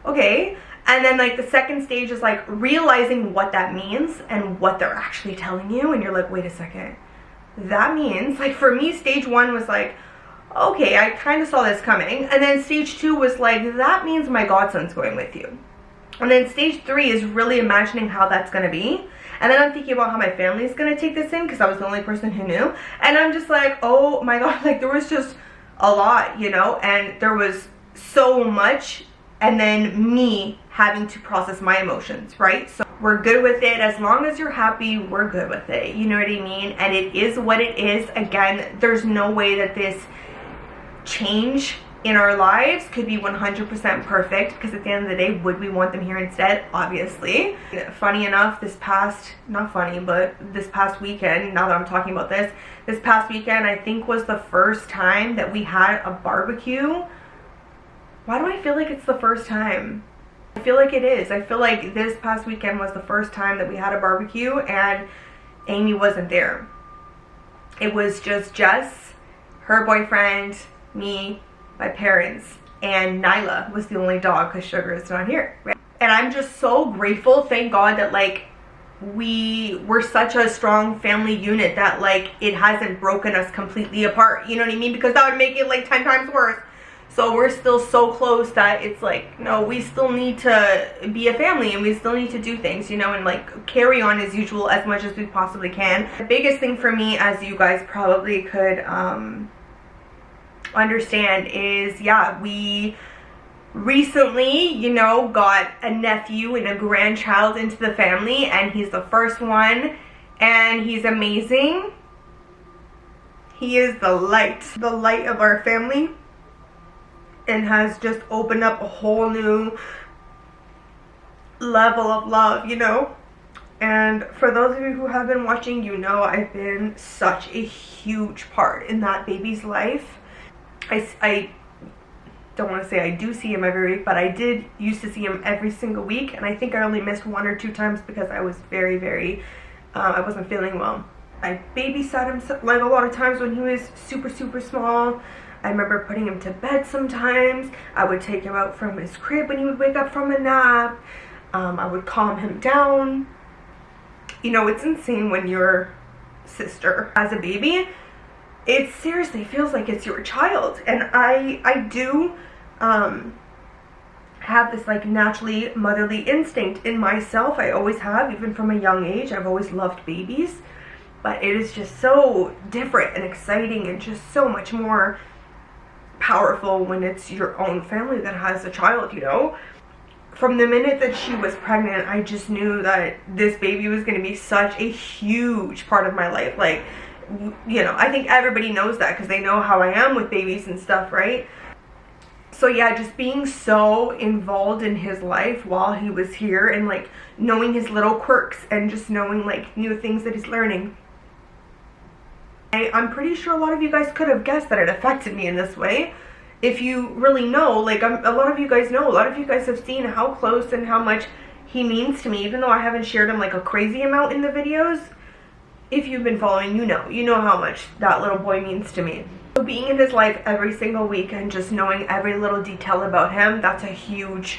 okay. And then like the second stage is like realizing what that means and what they're actually telling you, and you're like, wait a second, that means, like, for me, stage one was like, okay, I kind of saw this coming. And then stage two was like, that means my godson's going with you. And then stage three is really imagining how that's going to be. And then I'm thinking about how my family is gonna take this in, because I was the only person who knew. And I'm just like, oh my god, like there was just a lot, you know, and there was so much, and then me having to process my emotions, right? So we're good with it. As long as you're happy, we're good with it, you know what I mean? And it is what it is. Again, there's no way that this change in our lives could be 100% perfect, because at the end of the day, would we want them here instead? Obviously. Funny enough, this past weekend, now that I'm talking about this past weekend, I think was the first time that we had a barbecue. Why do I feel like it's the first time? I feel like it is. I feel like this past weekend was the first time that we had a barbecue and Amy wasn't there. It was just Jess, her boyfriend, me, my parents, and Nyla was the only dog because Sugar is not here, right? And I'm just so grateful, thank God, that like we were such a strong family unit that like it hasn't broken us completely apart, you know what I mean? Because that would make it like 10 times worse. So we're still so close that it's like, no, we still need to be a family and we still need to do things, you know, and like carry on as usual as much as we possibly can. The biggest thing for me, as you guys probably could understand, is yeah, we recently, you know, got a nephew and a grandchild into the family, and he's the first one, and he's amazing. He is the light of our family, and has just opened up a whole new level of love, you know. And for those of you who have been watching, you know I've been such a huge part in that baby's life. I don't want to say I do see him every week, but I did used to see him every single week, and I think I only missed 1 or 2 times because I was very I wasn't feeling well. I babysat him like a lot of times when he was super small. I remember putting him to bed sometimes. I would take him out from his crib when he would wake up from a nap. I would calm him down. You know, it's insane when your sister has a baby. It seriously feels like it's your child. And I do have this like naturally motherly instinct in myself. I always have, even from a young age. I've always loved babies. But it is just so different and exciting and just so much more powerful when it's your own family that has a child, you know. From the minute that she was pregnant, I just knew that this baby was going to be such a huge part of my life. Like, you know, I think everybody knows that because they know how I am with babies and stuff, right? So yeah, just being so involved in his life while he was here, and like knowing his little quirks and just knowing like new things that he's learning. I'm pretty sure a lot of you guys could have guessed that it affected me in this way. If you really know, like a lot of you guys know, a lot of you guys have seen how close and how much he means to me, even though I haven't shared him like a crazy amount in the videos. If you've been following, you know how much that little boy means to me. So being in his life every single week and just knowing every little detail about him, that's a huge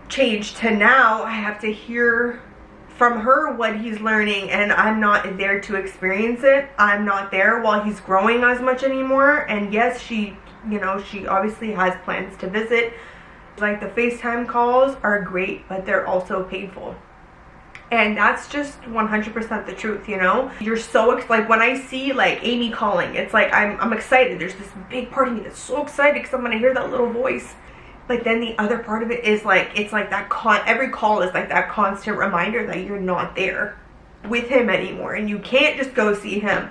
change to now I have to hear from her what he's learning, and I'm not there to experience it. I'm not there while he's growing as much anymore. And yes, she, you know, she obviously has plans to visit. Like the FaceTime calls are great, but they're also painful. And that's just 100% the truth, you know? You're so, like when I see like Amy calling, it's like I'm excited. There's this big part of me that's so excited because I'm gonna hear that little voice. But then the other part of it is like, it's like that every call is like that constant reminder that you're not there with him anymore, and you can't just go see him.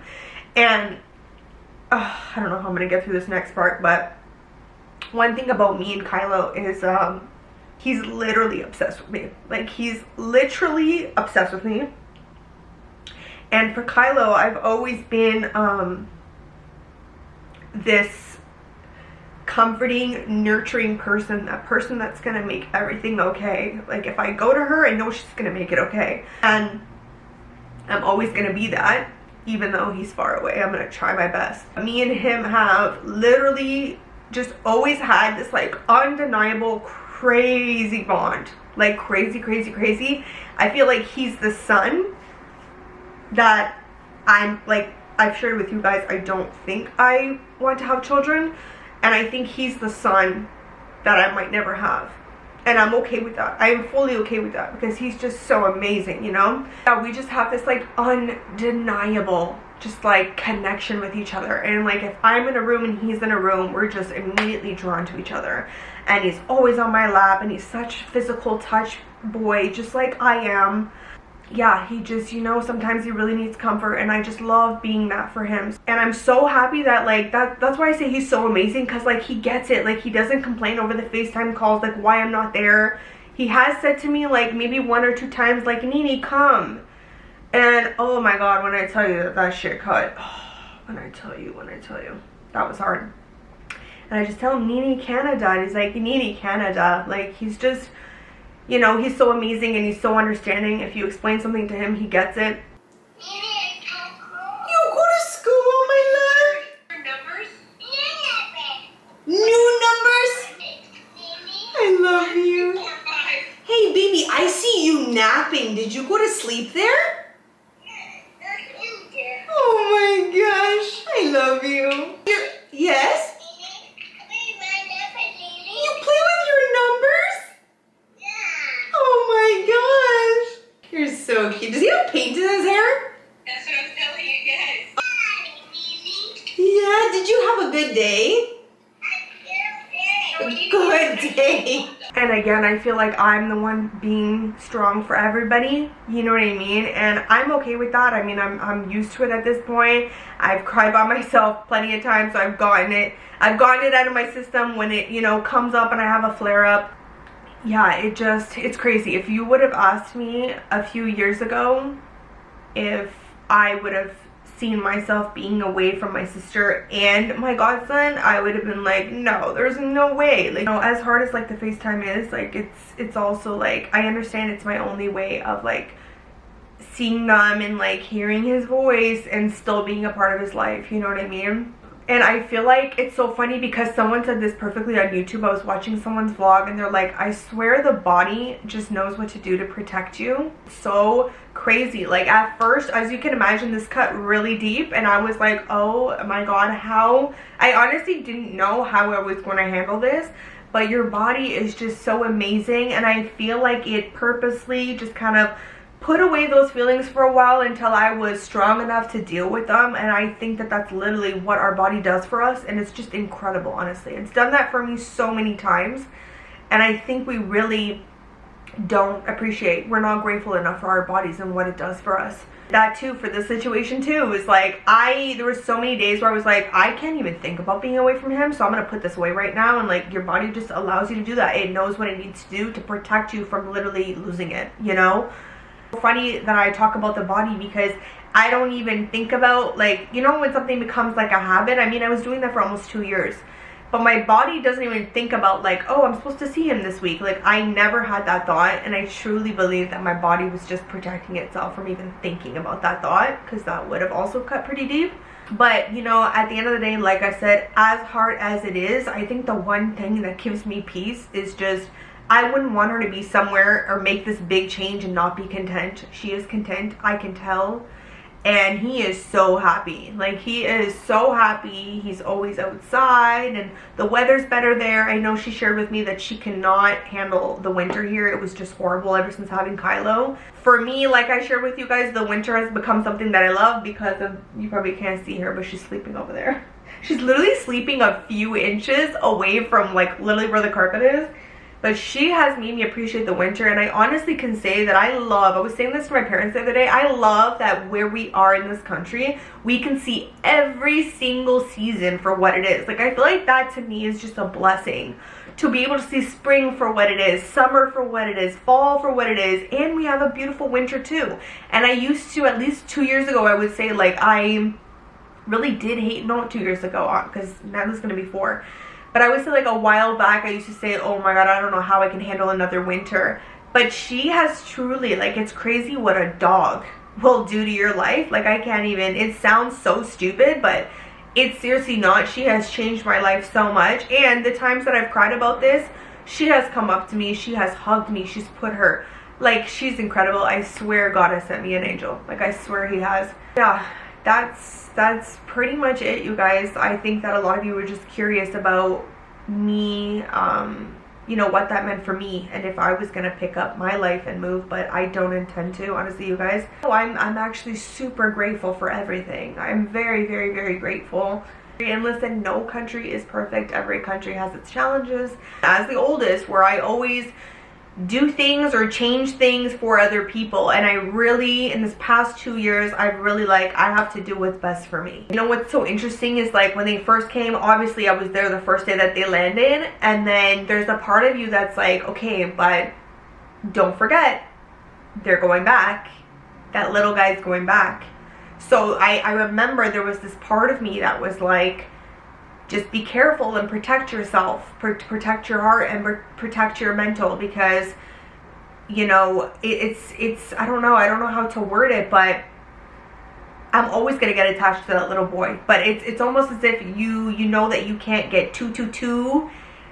And I don't know how I'm gonna get through this next part, but one thing about me and Kylo is he's literally obsessed with me. Like, he's literally obsessed with me. And for Kylo, I've always been this comforting, nurturing person, that person that's gonna make everything okay. Like, if I go to her, I know she's gonna make it okay. And I'm always gonna be that, even though he's far away. I'm gonna try my best. Me and him have literally just always had this like undeniable crazy bond. Like crazy. I feel like he's the son that I'm like, I've shared with you guys, I don't think I want to have children. And I think he's the son that I might never have. And I'm okay with that. I am fully okay with that because he's just so amazing, you know? Yeah, we just have this like undeniable just like connection with each other. And like if I'm in a room and he's in a room, we're just immediately drawn to each other. And he's always on my lap and he's such physical touch boy, just like I am. Yeah, he just, you know, sometimes he really needs comfort, and I just love being that for him. And I'm so happy that like that's why I say he's so amazing, because like he gets it. Like he doesn't complain over the FaceTime calls like why I'm not there. He has said to me like maybe 1 or 2 times like, Nene, come. And oh my god, when I tell you that shit cut, when I tell you, that was hard. And I just tell him Nene Canada, and he's like, Nene Canada. Like he's just, you know, he's so amazing and he's so understanding. If you explain something to him, he gets it. You go to school, my love? Numbers? New numbers? I love you. Hey, baby, I see you napping. Did you go to sleep there? Oh my gosh, I love you. Yes? You play with your numbers? Oh my gosh. You're so cute. Does he have paint in his hair? That's what I'm telling you guys. Yeah, did you have a good day? Good day. And again, I feel like I'm the one being strong for everybody, you know what I mean? And I'm okay with that. I mean, I'm used to it at this point. I've cried by myself plenty of times, so I've gotten it out of my system when it, you know, comes up and I have a flare up. Yeah, it's crazy. If you would have asked me a few years ago if I would have seen myself being away from my sister and my godson, I would have been like, no, there's no way. Like, you know, as hard as like the FaceTime is, like it's also like, I understand it's my only way of like seeing them and like hearing his voice and still being a part of his life, you know what I mean? And I feel like it's so funny because someone said this perfectly on YouTube. I was watching someone's vlog and they're like, I swear the body just knows what to do to protect you. So crazy. Like at first, as you can imagine, this cut really deep and I was like, oh my god, how? I honestly didn't know how I was going to handle this. But your body is just so amazing, and I feel like it purposely just kind of put away those feelings for a while until I was strong enough to deal with them. And I think that that's literally what our body does for us, and it's just incredible. Honestly, it's done that for me so many times, and I think we really don't appreciate, we're not grateful enough for our bodies and what it does for us. That too, for this situation too, is like there were so many days where I was like, I can't even think about being away from him, so I'm gonna put this away right now. And like your body just allows you to do that. It knows what it needs to do to protect you from literally losing it, you know? Funny that I talk about the body because I don't even think about, like, you know, when something becomes like a habit. I mean, I was doing that for almost 2 years, but my body doesn't even think about like, oh, I'm supposed to see him this week. Like, I never had that thought, and I truly believe that my body was just protecting itself from even thinking about that thought, because that would have also cut pretty deep. But you know, at the end of the day, like I said, as hard as it is, I think the one thing that gives me peace is just, I wouldn't want her to be somewhere or make this big change and not be content. She is content, I can tell. And he is so happy. Like, he is so happy. He's always outside and the weather's better there. I know she shared with me that she cannot handle the winter here. It was just horrible ever since having Kylo. For me, like I shared with you guys, the winter has become something that I love because of, you probably can't see her, but she's sleeping over there. She's literally sleeping a few inches away from like literally where the carpet is. But she has made me appreciate the winter, and I honestly can say that I was saying this to my parents the other day, I love that where we are in this country, we can see every single season for what it is. Like, I feel like that to me is just a blessing. To be able to see spring for what it is, summer for what it is, fall for what it is, and we have a beautiful winter too. And I used to, at least 2 years ago, I would say, like, I really did hate, not 2 years ago, because now this is going to be 4. But I would say like a while back, I used to say, oh my god, I don't know how I can handle another winter. But she has truly, like, it's crazy what a dog will do to your life. Like, I can't even, it sounds so stupid, but it's seriously not. She has changed my life so much. And the times that I've cried about this, she has come up to me, she has hugged me, she's put her, like, she's incredible. I swear God has sent me an angel. Like, I swear he has. Yeah, that's pretty much it, you guys. I think that a lot of you were just curious about me, you know, what that meant for me and if I was gonna pick up my life and move, but I don't intend to, honestly, you guys. So I'm actually super grateful for everything. I'm very, very, very grateful. And listen, no country is perfect. Every country has its challenges. As the oldest, where I always do things or change things for other people, and I really, in this past 2 years, I've really like, I have to do what's best for me. You know what's so interesting is like when they first came, obviously I was there the first day that they landed, and then there's a part of you that's like, okay, but don't forget, they're going back. That little guy's going back. So I remember there was this part of me that was like, just be careful and protect yourself, protect your heart and protect your mental, because, you know, it's I don't know how to word it, but I'm always gonna get attached to that little boy. But it's almost as if you know that you can't get too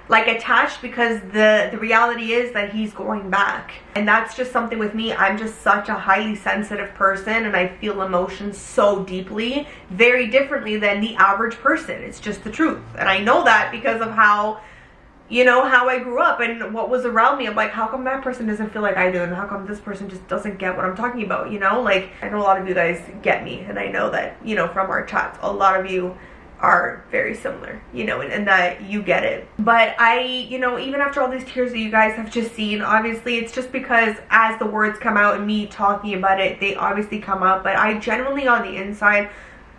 like attached, because the reality is that he's going back. And that's just something with me. I'm just such a highly sensitive person, and I feel emotions so deeply, very differently than the average person. It's just the truth. And I know that because of how, you know, how I grew up and what was around me. I'm like, how come that person doesn't feel like I do, and how come this person just doesn't get what I'm talking about, you know? Like, I know a lot of you guys get me, and I know that, you know, from our chats, a lot of you are very similar, you know, and that you get it. But I, you know, even after all these tears that you guys have just seen, obviously it's just because as the words come out and me talking about it, they obviously come out. But I genuinely, on the inside,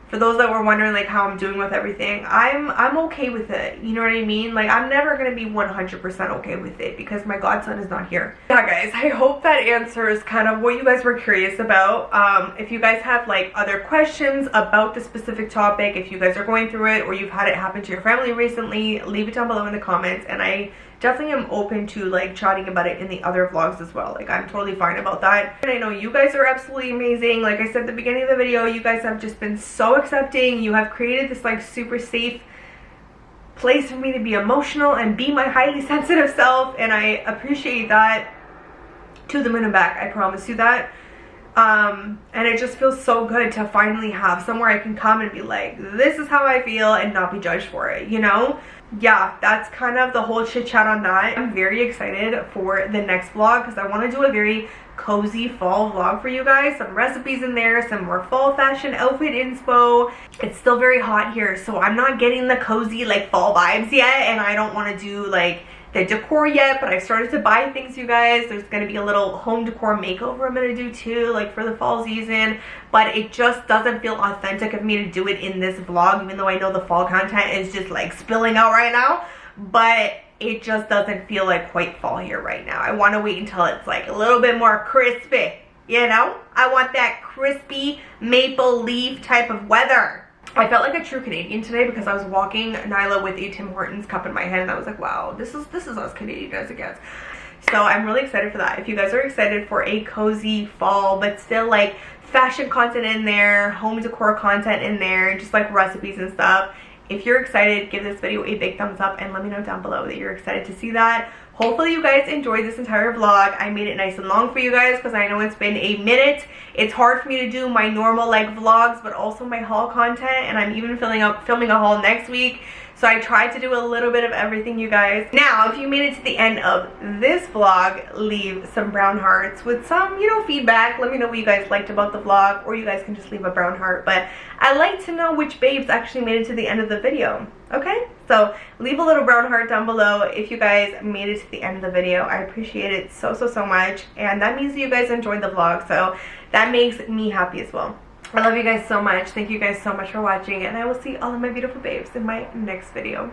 for those that were wondering like how I'm doing with everything, I'm okay with it, you know what I mean? Like, I'm never gonna be 100% okay with it because my godson is not here. Yeah guys, I hope that answers kind of what you guys were curious about. If you guys have like other questions about the specific topic, if you guys are going through it or you've had it happen to your family recently, leave it down below in the comments, and I definitely am open to like chatting about it in the other vlogs as well. Like, I'm totally fine about that. And I know you guys are absolutely amazing. Like I said at the beginning of the video, you guys have just been so accepting. You have created this like super safe place for me to be emotional and be my highly sensitive self, and I appreciate that to the moon and back. I promise you that. And it just feels so good to finally have somewhere I can come and be like, this is how I feel, and not be judged for it, you know? Yeah, that's kind of the whole chit chat on that. I'm very excited for the next vlog because I want to do a very cozy fall vlog for you guys. Some recipes in there, some more fall fashion outfit inspo. It's still very hot here, so I'm not getting the cozy like fall vibes yet, and I don't want to do like the decor yet, but I've started to buy things, you guys. There's gonna be a little home decor makeover I'm gonna do too, like for the fall season, but it just doesn't feel authentic of me to do it in this vlog, even though I know the fall content is just like spilling out right now, but it just doesn't feel like quite fall here right now. I want to wait until it's like a little bit more crispy, you know? I want that crispy maple leaf type of weather. I felt like a true Canadian today because I was walking Nyla with a Tim Hortons cup in my hand, and I was like, wow, this is as Canadian as it gets. So I'm really excited for that. If you guys are excited for a cozy fall, but still like fashion content in there, home decor content in there, just like recipes and stuff, if you're excited, give this video a big thumbs up and let me know down below that you're excited to see that. Hopefully you guys enjoyed this entire vlog. I made it nice and long for you guys because I know it's been a minute. It's hard for me to do my normal like vlogs, but also my haul content, and I'm even filming a haul next week. So I tried to do a little bit of everything, you guys. Now, if you made it to the end of this vlog, leave some brown hearts with some, you know, feedback. Let me know what you guys liked about the vlog, or you guys can just leave a brown heart. But I'd like to know which babes actually made it to the end of the video, okay? So leave a little brown heart down below if you guys made it to the end of the video. I appreciate it so much, and that means that you guys enjoyed the vlog, so that makes me happy as well. I love you guys so much. Thank you guys so much for watching, and I will see all of my beautiful babes in my next video.